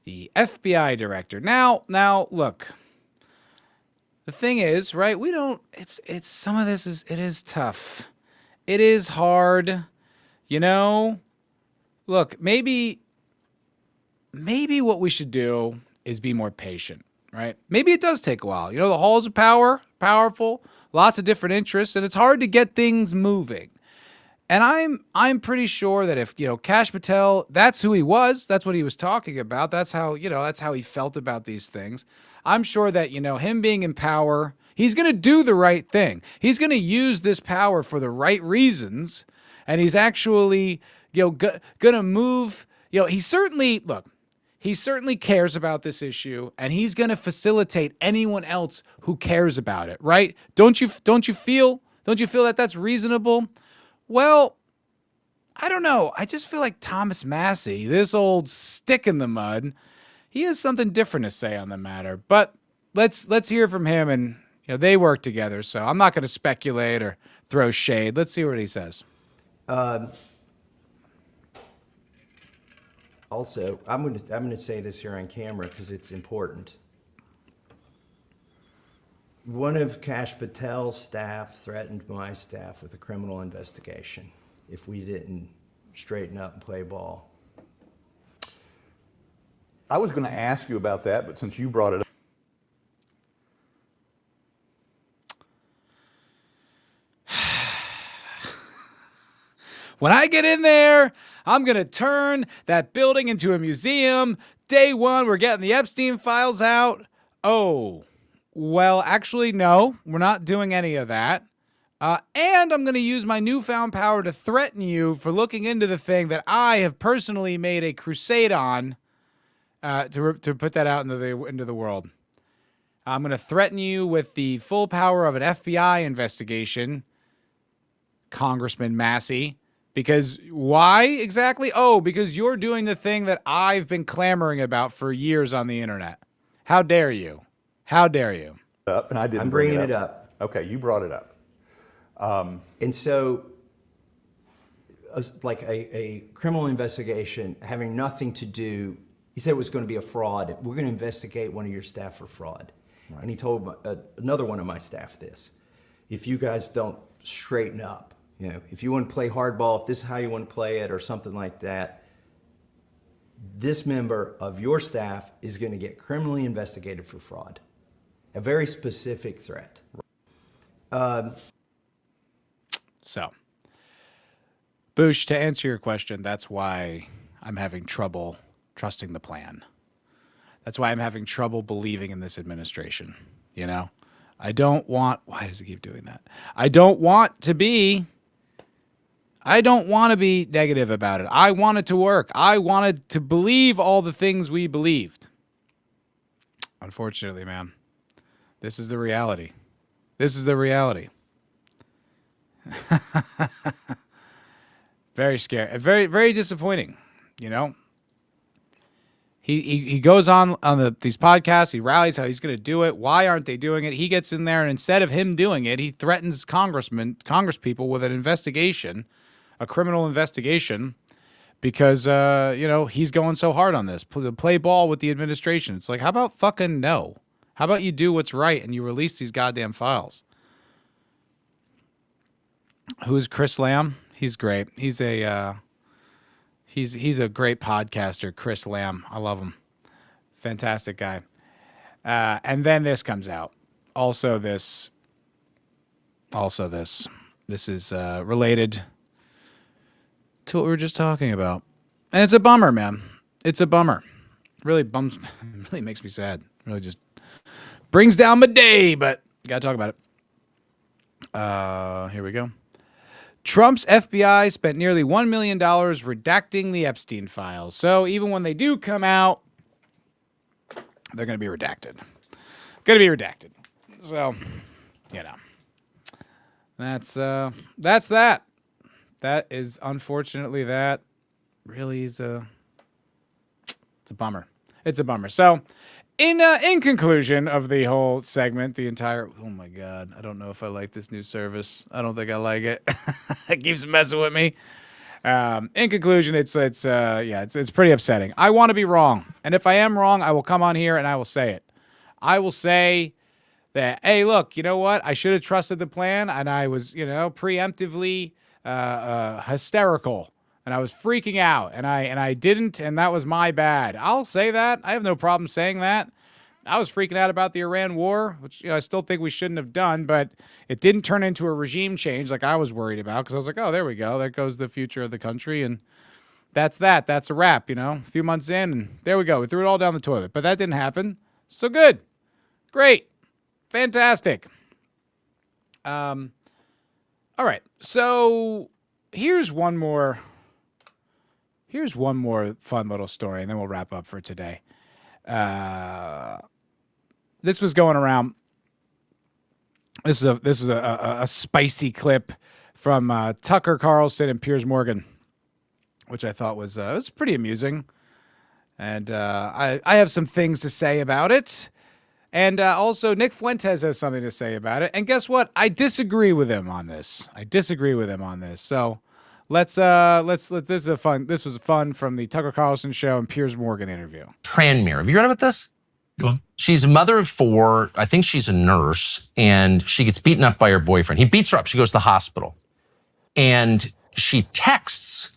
The FBI director. Now, look. The thing is, right? It's some of this is tough. It is hard. Look, maybe what we should do is be more patient, right? Maybe it does take a while. The halls of power, powerful, lots of different interests, and it's hard to get things moving. And I'm pretty sure that if, Kash Patel, that's who he was, that's what he was talking about, that's how he felt about these things. I'm sure that, him being in power, he's going to do the right thing. He's going to use this power for the right reasons, and he's actually, going to move, he certainly cares about this issue, and he's going to facilitate anyone else who cares about it, right? Don't you feel that that's reasonable? Well, I don't know. I just feel like Thomas Massie, this old stick in the mud, he has something different to say on the matter. But let's hear from him, and they work together, so I'm not going to speculate or throw shade. Let's see what he says. Also, I'm going to say this here on camera because it's important. One of Kash Patel's staff threatened my staff with a criminal investigation if we didn't straighten up and play ball. I was going to ask you about that, but since you brought it up. When I get in there, I'm going to turn that building into a museum. Day one, we're getting the Epstein files out. Oh, well, actually, no, we're not doing any of that. And I'm going to use my newfound power to threaten you for looking into the thing that I have personally made a crusade on to put that out into the world. I'm going to threaten you with the full power of an FBI investigation, Congressman Massie. Because why exactly? Oh, because you're doing the thing that I've been clamoring about for years on the internet. How dare you? How dare you? And I didn't I'm bring bringing it up. Okay, you brought it up. And so, like a criminal investigation having nothing to do, he said it was going to be a fraud. We're going to investigate one of your staff for fraud. Right. And he told another one of my staff this. If you guys don't straighten up, if you want to play hardball, if this is how you want to play it or something like that, this member of your staff is going to get criminally investigated for fraud. A very specific threat. So, Boosh, to answer your question, that's why I'm having trouble trusting the plan. That's why I'm having trouble believing in this administration. I don't want, why does he keep doing that? I don't want to be negative about it. I want it to work. I wanted to believe all the things we believed. Unfortunately, man. This is the reality. This is the reality. Very scary. Very, very disappointing, you know? He goes on these podcasts. He rallies how he's going to do it. Why aren't they doing it? He gets in there, and instead of him doing it, he threatens congresspeople with an investigation, a criminal investigation, because he's going so hard on this. Play ball with the administration. It's like, how about fucking no? How about you do what's right and you release these goddamn files? Who is Chris Lamb? He's great. He's a great podcaster, Chris Lamb. I love him. Fantastic guy. And then this comes out. Also this. This is related to what we were just talking about. And it's a bummer, man. It's a bummer. Really really makes me sad. Really just brings down my day, but gotta talk about it. Here we go. Trump's FBI spent nearly $1 million redacting the Epstein files. So even when they do come out, they're going to be redacted. So, that's that. That is unfortunately that. Really is it's a bummer. It's a bummer. So, in conclusion of the whole segment, oh my God, I don't know if I like this new service. I don't think I like it. It keeps messing with me. In conclusion, it's pretty upsetting. I want to be wrong. And if I am wrong, I will come on here and I will say it. I will say that, hey, look, you know what? I should have trusted the plan, and I was, preemptively hysterical. And I was freaking out, and I didn't, and that was my bad. I'll say that. I have no problem saying that. I was freaking out about the Iran war, which I still think we shouldn't have done, but it didn't turn into a regime change like I was worried about, because I was like, oh, there we go. There goes the future of the country, and that's that. That's a wrap, A few months in, and there we go. We threw it all down the toilet, but that didn't happen. So good. Great. Fantastic. All right. So here's one more fun little story, and then we'll wrap up for today. This was going around. This is a spicy clip from Tucker Carlson and Piers Morgan, which I thought was pretty amusing, and I have some things to say about it. And also, Nick Fuentes has something to say about it. And guess what? I disagree with him on this. So let's this was fun from the Tucker Carlson show and Piers Morgan interview. Tranmere. Have you read about this? Go on. She's a mother of 4. I think she's a nurse, and she gets beaten up by her boyfriend. He beats her up. She goes to the hospital, and she texts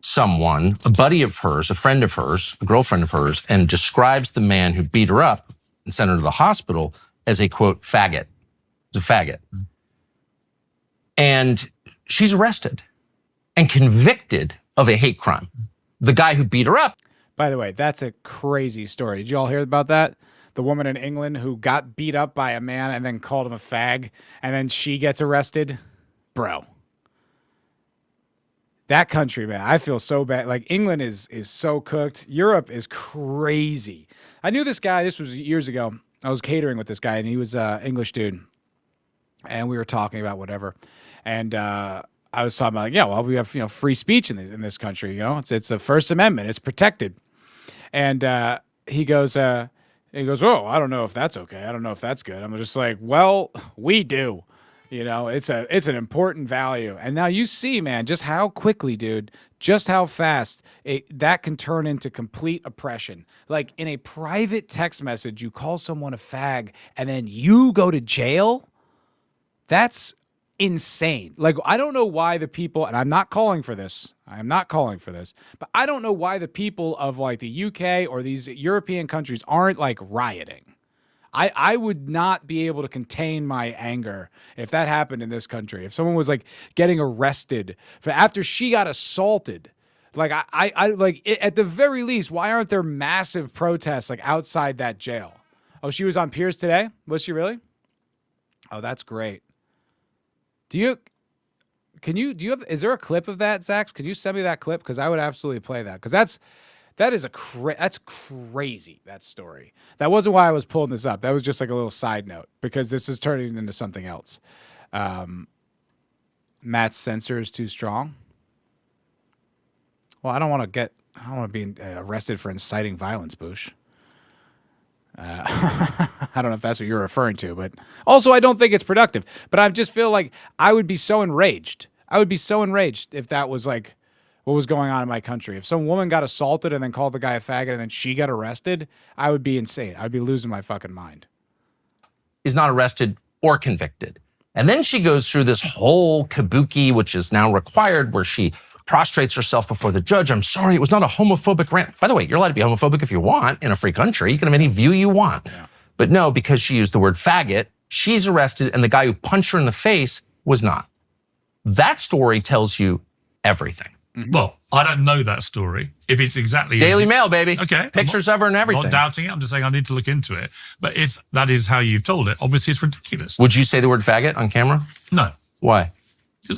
someone, a buddy of hers, a friend of hers, a girlfriend of hers, and describes the man who beat her up and sent her to the hospital as a, quote, faggot. He's a faggot. And she's arrested and convicted of a hate crime. The guy who beat her up. By the way, that's a crazy story. Did you all hear about that? The woman in England who got beat up by a man and then called him a fag, and then she gets arrested? Bro. That country, man, I feel so bad. Like, England is so cooked. Europe is crazy. I knew this guy. This was years ago. I was catering with this guy, and he was an English dude. And we were talking about whatever. And I was talking about, we have free speech in this country. It's the First Amendment. It's protected. And he goes, oh, I don't know if that's okay. I don't know if that's good. I'm just like, well, we do. It's an important value. And now you see, man, just how quickly, dude, just how fast that can turn into complete oppression. Like, in a private text message, you call someone a fag and then you go to jail? That's insane. Like, I don't know why the people, and I'm not calling for this, but I don't know why the people of like the UK or these European countries aren't like rioting. I would not be able to contain my anger if that happened in this country. If someone was like getting arrested after she got assaulted, like I like at the very least, why aren't there massive protests like outside that jail? Oh, she was on Piers today? Was she really? Oh, that's great. Is there a clip of that, Zach? Could you send me that clip? Because I would absolutely play that. Because That is that's crazy, that story. That wasn't why I was pulling this up. That was just like a little side note because this is turning into something else. Matt's censor is too strong. Well, I don't want to be arrested for inciting violence, Bush. I don't know if that's what you're referring to, but also I don't think it's productive. But I just feel like I would be so enraged. I would be so enraged if that was like what was going on in my country. If some woman got assaulted and then called the guy a faggot and then she got arrested, I would be insane. I'd be losing my fucking mind. Is not arrested or convicted. And then she goes through this whole kabuki, which is now required, where she prostrates herself before the judge. I'm sorry, it was not a homophobic rant. By the way, you're allowed to be homophobic if you want in a free country. You can have any view you want. Yeah. But no, because she used the word faggot, she's arrested, and the guy who punched her in the face was not. That story tells you everything. Well, I don't know that story. If it's exactly Daily Mail, baby. Okay. Pictures of her and everything. I'm not doubting it. I'm just saying I need to look into it. But if that is how you've told it, obviously it's ridiculous. Would you say the word faggot on camera? No. Why? Because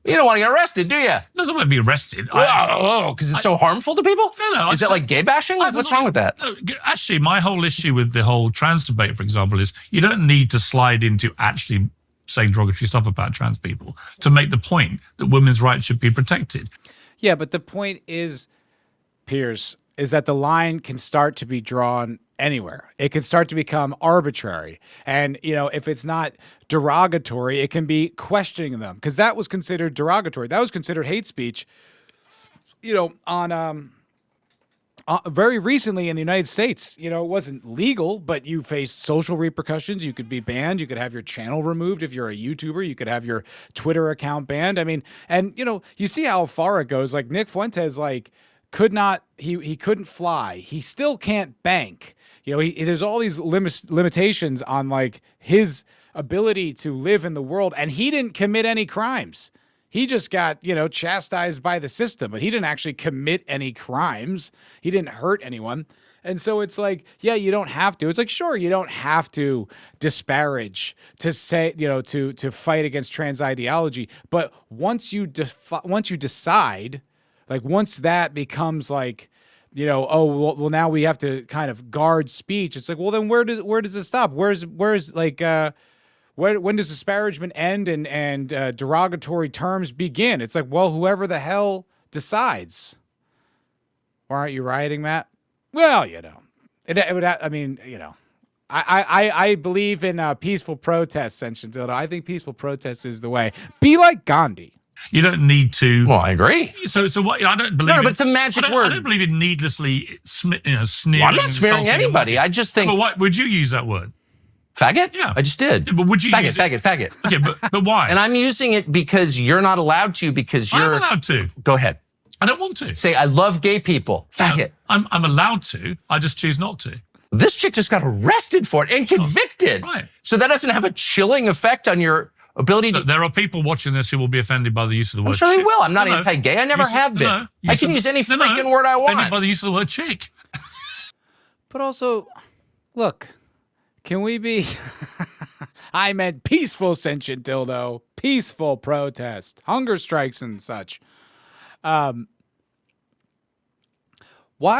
you don't want to get arrested, do you? Doesn't want to be arrested. Because it's so harmful to people? No. Is that like gay bashing? What's wrong with that? No, actually, my whole issue with the whole trans debate, for example, is you don't need to slide into actually saying derogatory stuff about trans people to make the point that women's rights should be protected. Yeah, but the point is, Piers, is that the line can start to be drawn anywhere. It can start to become arbitrary. And, if it's not derogatory, it can be questioning them. Because that was considered derogatory. That was considered hate speech, on very recently in the United States. It wasn't legal, but you faced social repercussions. You could be banned. You could have your channel removed if you're a YouTuber. You could have your Twitter account banned. I mean, and you see how far it goes. Like Nick Fuentes, he couldn't fly. He still can't bank. There's all these limitations on like his ability to live in the world, and he didn't commit any crimes. He just got, chastised by the system, but he didn't actually commit any crimes. He didn't hurt anyone. And so it's like, yeah, you don't have to. It's like, sure, you don't have to disparage to say, to fight against trans ideology. But once you decide, like once that becomes like, well, now we have to kind of guard speech. It's like, well, then where does it stop? Where's like, when does disparagement end and derogatory terms begin? It's like, well, whoever the hell decides. Or aren't you rioting, Matt? Well, it would. I believe in peaceful protest, Sension. I think peaceful protest is the way. Be like Gandhi. You don't need to. Well, I agree. So what? I don't believe. No, but it's a magic word. I don't believe in needlessly sneering. Well, I'm not smearing anybody. I just think. But why would you use that word? Faggot? Yeah. I just did. Yeah, but would you use it? Faggot. Okay, but why? And I'm using it because you're not allowed to, because you're... I'm allowed to. Go ahead. I don't want to. Say, I love gay people. Faggot. I'm allowed to. I just choose not to. This chick just got arrested for it and convicted. Right. So that doesn't have a chilling effect on your ability to... Look, there are people watching this who will be offended by the use of the word I'm sure chick. they will. I'm not anti-gay. I never have been. I can use any freaking word I want. Offended by the use of the word chick. But also, look... Can we be... I meant peaceful, sentient dildo. Peaceful protest. Hunger strikes and such. Why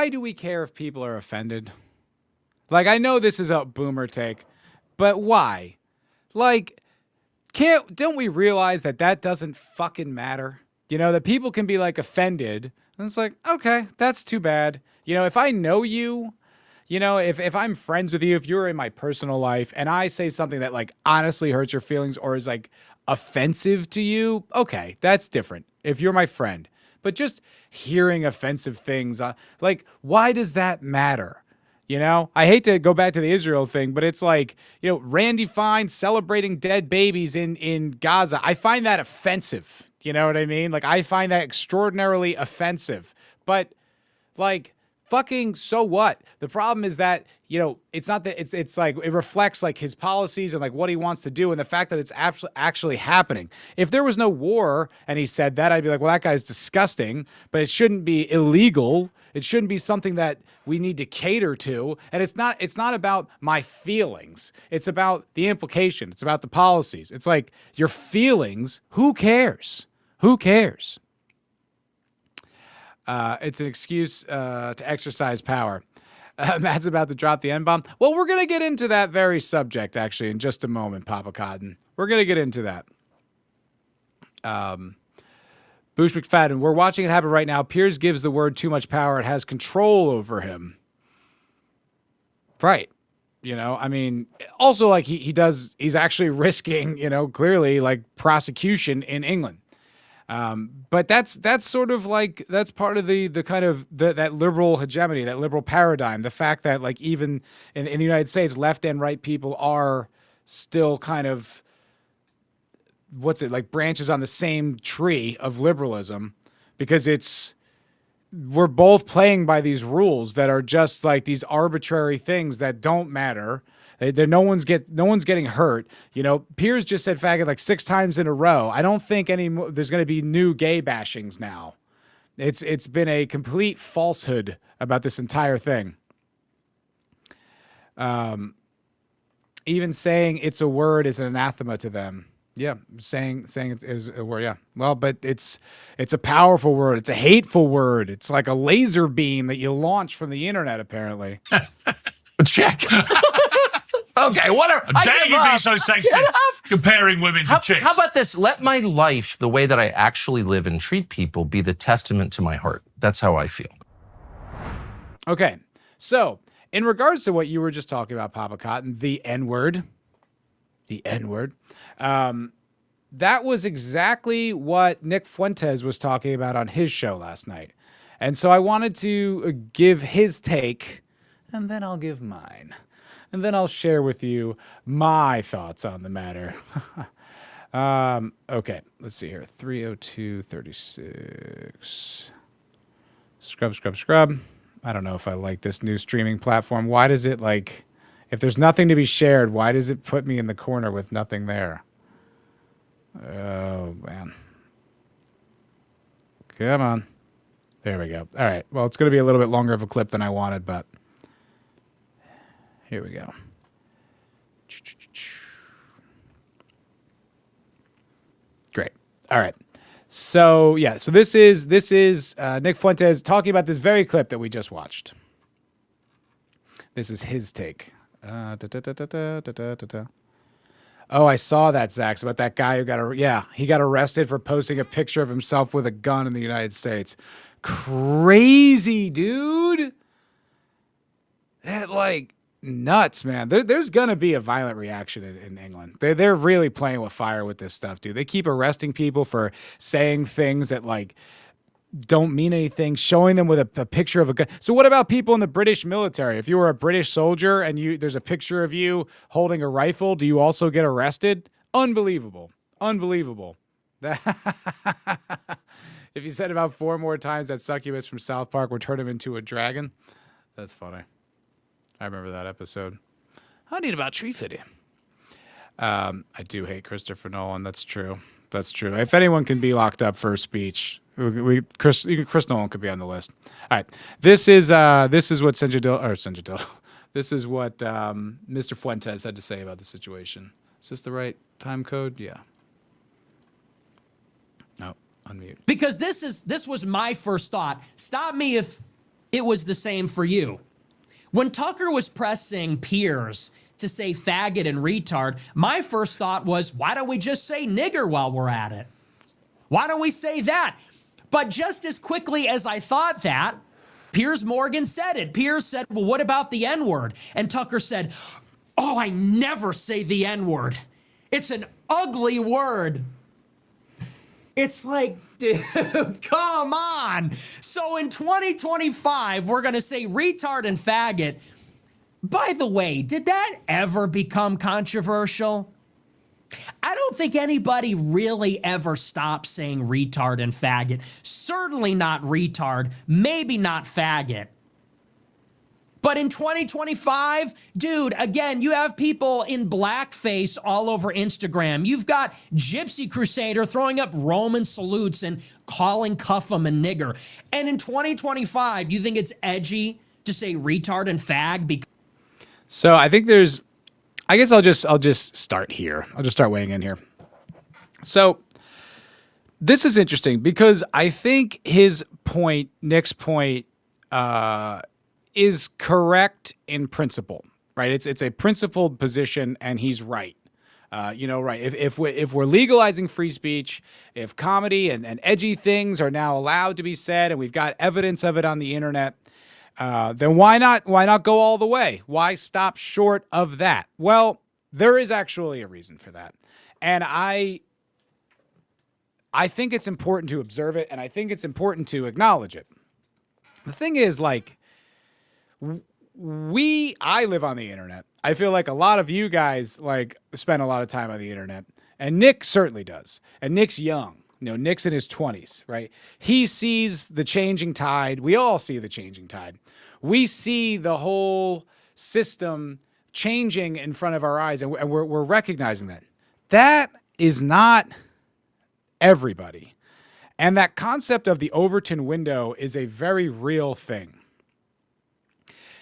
do we care if people are offended? Like, I know this is a boomer take, but why? Like, don't we realize that doesn't fucking matter? That people can be, like, offended. And it's like, okay, that's too bad. If I know you... if I'm friends with you, if you're in my personal life and I say something that like honestly hurts your feelings or is like offensive to you, okay, that's different if you're my friend. But just hearing offensive things, like, why does that matter? I hate to go back to the Israel thing, but it's like, Randy Fine celebrating dead babies in Gaza. I find that offensive. You know what I mean? Like, I find that extraordinarily offensive. But like, fucking so what? The problem is that, it's not that it's like it reflects like his policies and like what he wants to do and the fact that it's actually happening. If there was no war and he said that, I'd be like, well, that guy's disgusting, but it shouldn't be illegal. It shouldn't be something that we need to cater to. And it's not about my feelings. It's about the implication. It's about the policies. It's like your feelings. Who cares? Who cares? It's an excuse to exercise power. Matt's about to drop the N-bomb. Well, we're going to get into that very subject, actually, in just a moment, Papa Cotton. We're going to get into that. Boosh McFadden, we're watching it happen right now. Piers gives the word too much power. It has control over him. Right. You know, I mean, also like he's actually risking, you know, clearly like prosecution in England. But that's sort of like, that's part of the kind of that liberal hegemony, that liberal paradigm. The fact that like even in the United States, left and right people are still kind of, like branches on the same tree of liberalism, because we're both playing by these rules that are just like these arbitrary things that don't matter. No one's getting hurt. You know, Piers just said faggot like 6 times in a row. I don't think there's going to be new gay bashings now. It's been a complete falsehood about this entire thing. Even saying it's a word is an anathema to them. Yeah, saying it is a word. Yeah, well, but it's a powerful word. It's a hateful word. It's like a laser beam that you launch from the internet. Apparently. Check. Okay, whatever. Dare you be so sexist, comparing women to chicks? How about this? Let my life, the way that I actually live and treat people, be the testament to my heart. That's how I feel. Okay, so in regards to what you were just talking about, Papa Cotton, the N-word. That was exactly what Nick Fuentes was talking about on his show last night. And so I wanted to give his take, and then I'll give mine. And then I'll share with you my thoughts on the matter. Okay, let's see here. 302.36. Scrub. I don't know if I like this new streaming platform. Why does it like... If there's nothing to be shared, why does it put me in the corner with nothing there? Oh, man. Come on. There we go. All right. Well, it's going to be a little bit longer of a clip than I wanted, but here we go. Great. All right. So, yeah. So this is Nick Fuentes talking about this very clip that we just watched. This is his take. Oh, I saw that, Zach. It's about that guy who he got arrested for posting a picture of himself with a gun in the United States. Crazy, dude. That like nuts, man. There's gonna be a violent reaction in England. They're really playing with fire with this stuff, dude. They keep arresting people for saying things that like don't mean anything, showing them with a picture of a gun. So what about people in the British military? If you were a British soldier and there's a picture of you holding a rifle, do you also get arrested? Unbelievable. If you said about 4 more times that succubus from South Park would turn him into a dragon, that's funny. I remember that episode. I need about tree fitty. I do hate Christopher Nolan. That's true. If anyone can be locked up for speech, Chris Nolan could be on the list. All right, this is what This is what Mr. Fuentes had to say about the situation. Is this the right time code? Yeah. No, unmute. Because this was my first thought. Stop me if it was the same for you. When Tucker was pressing Piers to say faggot and retard, my first thought was, why don't we just say nigger while we're at it? Why don't we say that? But just as quickly as I thought that, Piers Morgan said it. Piers said, well, what about the N-word? And Tucker said, oh, I never say the N-word. It's an ugly word. It's like, dude, come on. So in 2025, we're going to say retard and faggot. By the way, did that ever become controversial? I don't think anybody really ever stopped saying retard and faggot. Certainly not retard, maybe not faggot. But in 2025, dude, again, you have people in blackface all over Instagram. You've got Gypsy Crusader throwing up Roman salutes and calling Cuff'em a nigger. And in 2025, you think it's edgy to say retard and fag? So I think I guess I'll just start here. I'll just start weighing in here. So This is interesting because I think his point, Nick's point, is correct in principle, right? It's a principled position, and he's right. Right. If we're legalizing free speech, if comedy and edgy things are now allowed to be said, and we've got evidence of it on the internet, then why not go all the way? Why stop short of that? Well, there is actually a reason for that, and I think it's important to observe it, and I think it's important to acknowledge it. The thing is, like, I live on the internet. I feel like a lot of you guys like spend a lot of time on the internet, and Nick certainly does. And Nick's young. Nick's in his 20s, right? He sees the changing tide. We all see the changing tide. We see the whole system changing in front of our eyes, and we're recognizing that. That is not everybody. And that concept of the Overton window is a very real thing.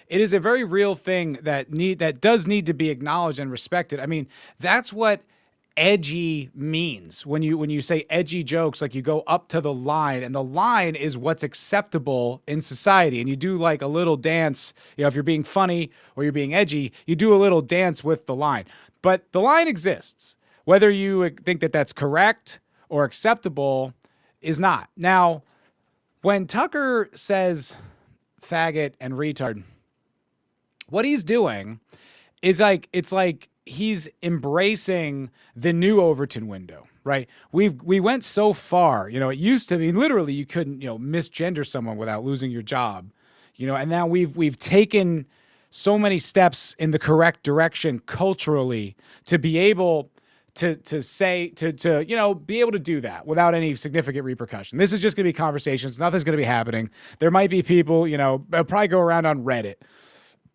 It is a very real thing that does need to be acknowledged and respected. I mean, that's what edgy means. When you say edgy jokes, like you go up to the line, and the line is what's acceptable in society. And you do like a little dance, if you're being funny or you're being edgy, you do a little dance with the line. But the line exists. Whether you think that that's correct or acceptable is not. Now, when Tucker says faggot and retard, what he's doing is it's like he's embracing the new Overton window, right? We went so far, it used to be literally you couldn't, misgender someone without losing your job, and now we've taken so many steps in the correct direction culturally to be able to be able to do that without any significant repercussion. This is just going to be conversations. Nothing's going to be happening. There might be people, they'll probably go around on Reddit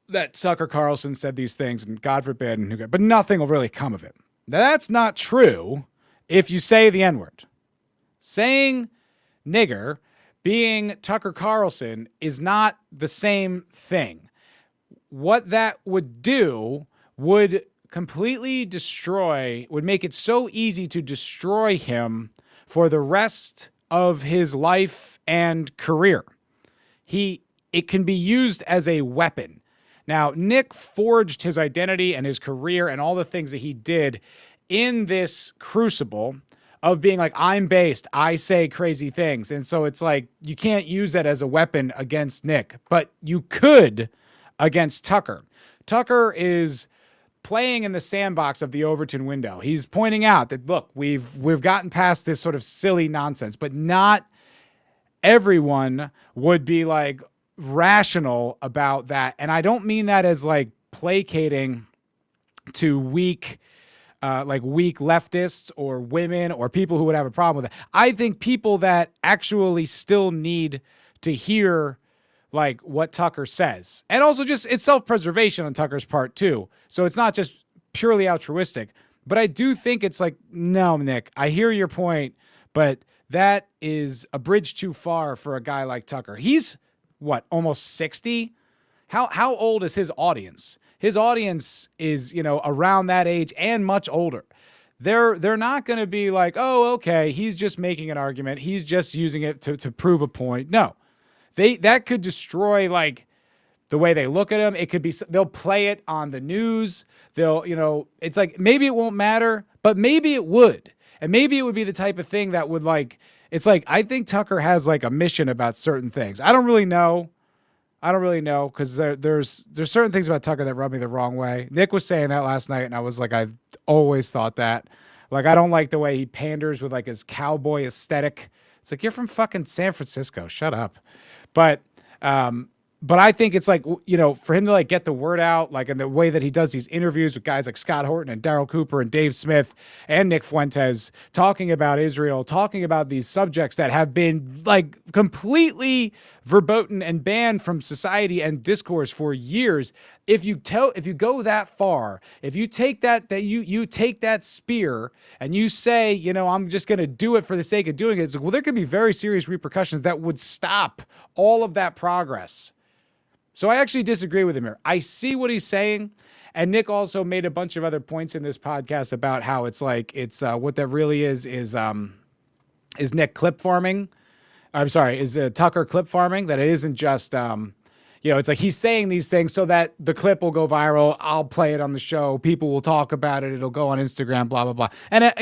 that Tucker Carlson said these things, and God forbid, but nothing will really come of it. That's not true if you say the N-word. Saying nigger, being Tucker Carlson, is not the same thing. What that would do would completely would make it so easy to destroy him for the rest of his life and career. It can be used as a weapon. Now, Nick forged his identity and his career and all the things that he did in this crucible of being like, I'm based, I say crazy things. And so it's like, you can't use that as a weapon against Nick, but you could against Tucker. Tucker is playing in the sandbox of the Overton window. He's pointing out that, look, we've gotten past this sort of silly nonsense, but not everyone would be like rational about that. And I don't mean that as like placating to weak leftists or women or people who would have a problem with it. I think people that actually still need to hear like what Tucker says. And also just it's self-preservation on Tucker's part too. So it's not just purely altruistic, but I do think it's like, no, Nick, I hear your point, but that is a bridge too far for a guy like Tucker. He's almost 60? How old is his audience? His audience is, around that age and much older. They're not going to be like, oh, okay, he's just making an argument. He's just using it to prove a point. No, that could destroy like the way they look at him. It could be, they'll play it on the news. It's like, maybe it won't matter, but maybe it would. And maybe it would be the type of thing that would like, it's like, I think Tucker has like a mission about certain things. I don't really know because there's certain things about Tucker that rub me the wrong way. Nick was saying that last night, and I was like, I've always thought that. Like, I don't like the way he panders with like his cowboy aesthetic. It's like, you're from fucking San Francisco. Shut up. But I think it's like, for him to like get the word out, like in the way that he does these interviews with guys like Scott Horton and Daryl Cooper and Dave Smith and Nick Fuentes, talking about Israel, talking about these subjects that have been like completely verboten and banned from society and discourse for years. If you go that far, if you take you take that spear and you say, I'm just going to do it for the sake of doing it, it's like, well, there could be very serious repercussions that would stop all of that progress. So I actually disagree with him here. I see what he's saying. And Nick also made a bunch of other points in this podcast about how it's like, what that really is is Nick clip farming? I'm sorry, is Tucker clip farming? That it isn't just, it's like he's saying these things so that the clip will go viral. I'll play it on the show. People will talk about it. It'll go on Instagram, blah, blah, blah. And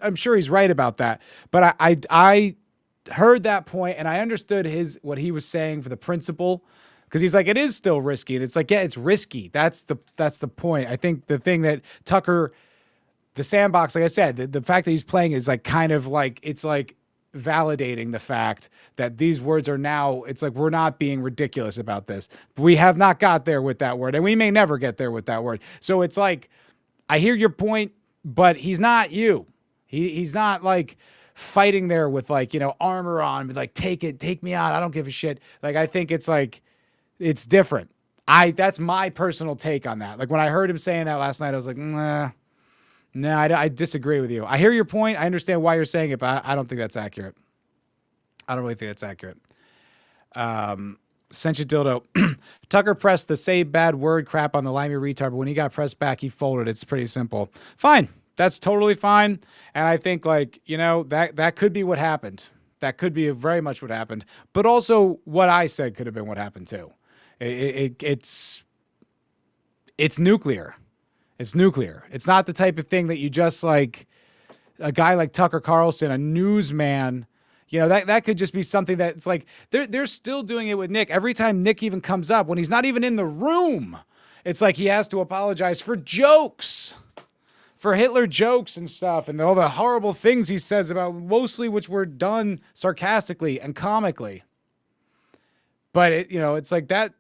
I'm sure he's right about that. But I heard that point and I understood what he was saying for the principle, because he's like, it is still risky. And it's like, yeah, it's risky. That's the point. I think the thing that Tucker, the sandbox, like I said, the fact that he's playing is like kind of like, it's like validating the fact that these words are now, it's like, we're not being ridiculous about this. We have not got there with that word, and we may never get there with that word. So it's like, I hear your point, but he's not you. He's not like fighting there with like, armor on, with like, take me out. I don't give a shit. Like, I think it's like, it's different. That's my personal take on that. Like when I heard him saying that last night, I was like, nah, I disagree with you. I hear your point. I understand why you're saying it, but I don't think that's accurate. I don't really think that's accurate. Sencha Dildo. Tucker pressed the say bad word crap on the limey retard, but when he got pressed back, he folded. It's pretty simple. Fine. That's totally fine. And I think like, that could be what happened. That could be very much what happened. But also what I said could have been what happened too. It's nuclear. It's nuclear. It's not the type of thing that you just like a guy like Tucker Carlson, a newsman, that could just be something that it's like they're still doing it with Nick. Every time Nick even comes up when he's not even in the room, it's like he has to apologize for jokes, for Hitler jokes and stuff and all the horrible things he says about mostly which were done sarcastically and comically. But it's like that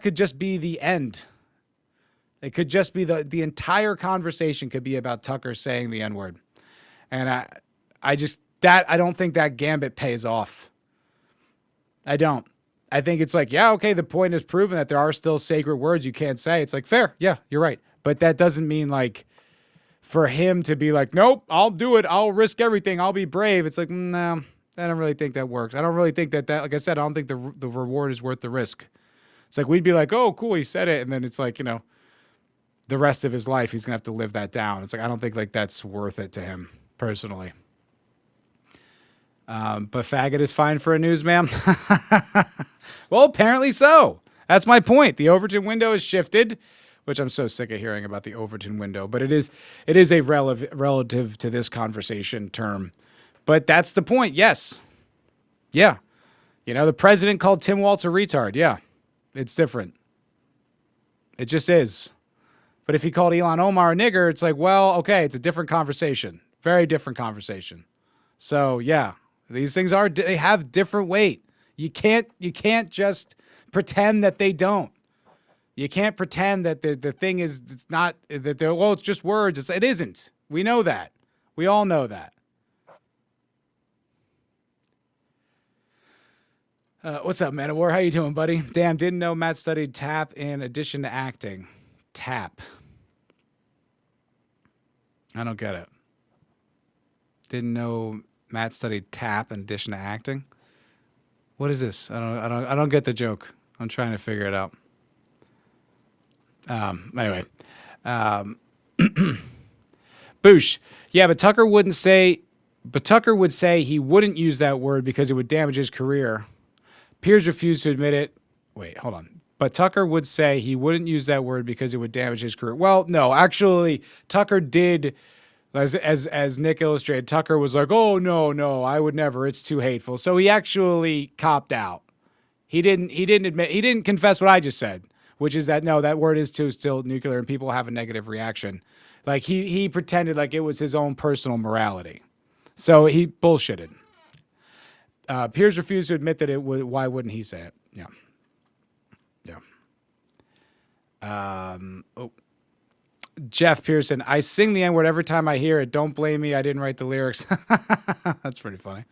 could just be the end. It could just be the entire conversation could be about Tucker saying the N-word. And I don't think that gambit pays off. I don't. I think it's like, yeah, okay, the point is proven that there are still sacred words you can't say. It's like, fair. Yeah, you're right. But that doesn't mean like for him to be like, nope, I'll do it. I'll risk everything. I'll be brave. It's like, no, I don't really think that works. I don't really think that, like I said, I don't think the reward is worth the risk. It's like, we'd be like, oh, cool, he said it. And then it's like, the rest of his life, he's going to have to live that down. It's like, I don't think like that's worth it to him personally. But faggot is fine for a newsman. Well, apparently so. That's my point. The Overton window is shifted, which I'm so sick of hearing about the Overton window, but it is a relative to this conversation term. But that's the point. Yes. Yeah. The president called Tim Walz a retard. Yeah. It's different. It just is. But if he called Elon Omar a nigger, it's like, well, okay, it's a different conversation. Very different conversation. So yeah, these things they have different weight. You can't just pretend that they don't. You can't pretend that the thing is, it's not, that they're, well, it's just words. It isn't. We know that. We all know that. What's up, Man of War? How you doing, buddy? Damn, didn't know Matt studied tap in addition to acting. Tap. I don't get it. Didn't know Matt studied tap in addition to acting. What is this? I don't get the joke. I'm trying to figure it out. Anyway. Boosh. Yeah, but Tucker would say he wouldn't use that word because it would damage his career. Peers refused to admit it. Wait, hold on. But Tucker would say he wouldn't use that word because it would damage his career. Well, no, actually, Tucker did, as Nick illustrated, Tucker was like, oh, no, I would never. It's too hateful. So he actually copped out. He didn't confess what I just said, which is that, no, that word is still nuclear and people have a negative reaction. Like he pretended like it was his own personal morality. So he bullshitted. Peers refused to admit that it was, why wouldn't he say it? Yeah. Jeff Pearson, I sing the N-word every time I hear it. Don't blame me. I didn't write the lyrics. That's pretty funny.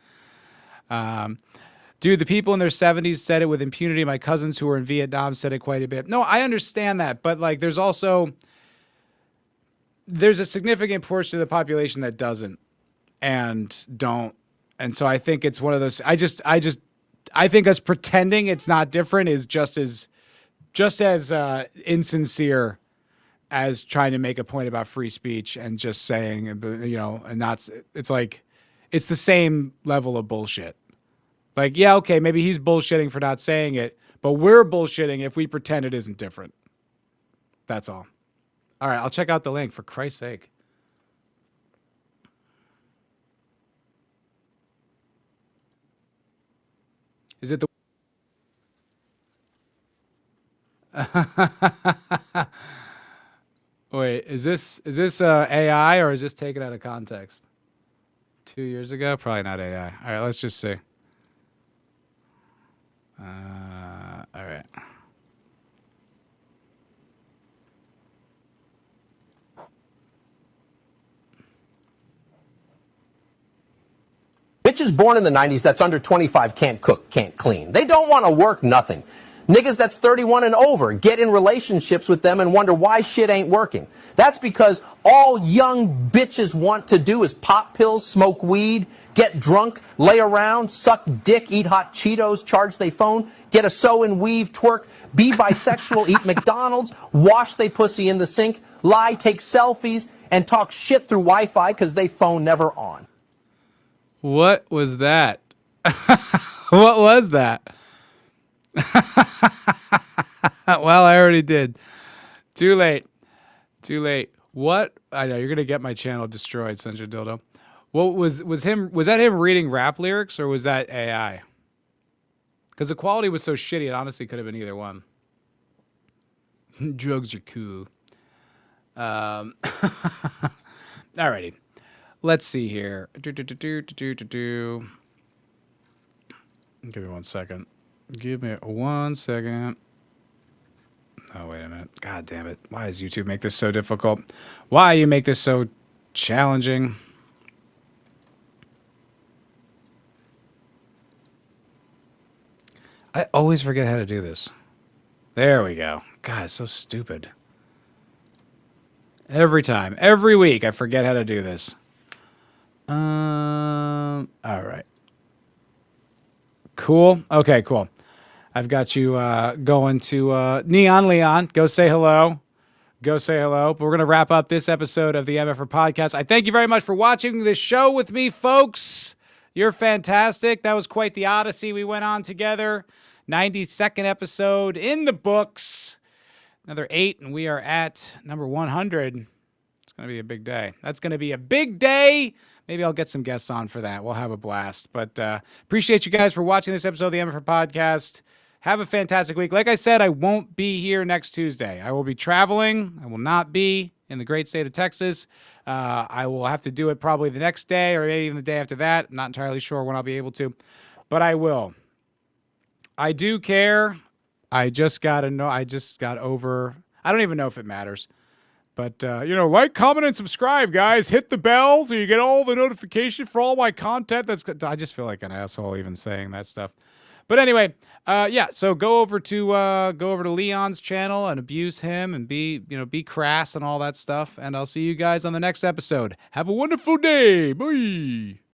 Dude, the people in their 70s said it with impunity. My cousins who were in Vietnam said it quite a bit. No, I understand that. But like, there's a significant portion of the population that doesn't and don't. And so I think it's one of those, I think us pretending it's not different is just as insincere as trying to make a point about free speech and just saying, and not, it's like, it's the same level of bullshit. Like, yeah, okay, maybe he's bullshitting for not saying it, but we're bullshitting if we pretend it isn't different. That's all. All right, I'll check out the link, for Christ's sake. Is it the... Wait, is this AI or is this taken out of context? 2 years ago? Probably not AI. All right, let's just see. All right. Bitches born in the 90s that's under 25 can't cook, can't clean. They don't want to work nothing. Niggas that's 31 and over get in relationships with them and wonder why shit ain't working. That's because all young bitches want to do is pop pills, smoke weed, get drunk, lay around, suck dick, eat hot Cheetos, charge they phone, get a sew and weave, twerk, be bisexual, eat McDonald's, wash they pussy in the sink, lie, take selfies, and talk shit through Wi-Fi because they phone never on. What was that? What was that? Well, I already did. Too late. Too late. What? I know you're gonna get my channel destroyed, Sanjay Dildo. What was him? Was that him reading rap lyrics or was that AI? Because the quality was so shitty, it honestly could have been either one. Drugs are cool. Alrighty. Let's see here. Give me 1 second. Give me 1 second. Oh, wait a minute. God damn it. Why does YouTube make this so difficult? Why you make this so challenging? I always forget how to do this. There we go. God, it's so stupid. Every time. Every week I forget how to do this. All right. Cool. Okay, cool. I've got you going to Neon Leon. Go say hello. Go say hello. But we're going to wrap up this episode of the MFer podcast. I thank you very much for watching this show with me, folks. You're fantastic. That was quite the odyssey we went on together. 92nd episode in the books. Another 8, and we are at number 100. It's going to be a big day. That's going to be a big day. Maybe I'll get some guests on for that. We'll have a blast. But appreciate you guys for watching this episode of the MFer podcast. Have a fantastic week. Like I said, I won't be here next Tuesday. I will be traveling. I will not be in the great state of Texas. I will have to do it probably the next day or maybe even the day after that. I'm not entirely sure when I'll be able to, but I will. I do care. I just got to know. I just got over. I don't even know if it matters. But, like, comment, and subscribe, guys. Hit the bell so you get all the notification for all my content. I just feel like an asshole even saying that stuff. But anyway, so go over to Leon's channel and abuse him and be crass and all that stuff. And I'll see you guys on the next episode. Have a wonderful day. Bye.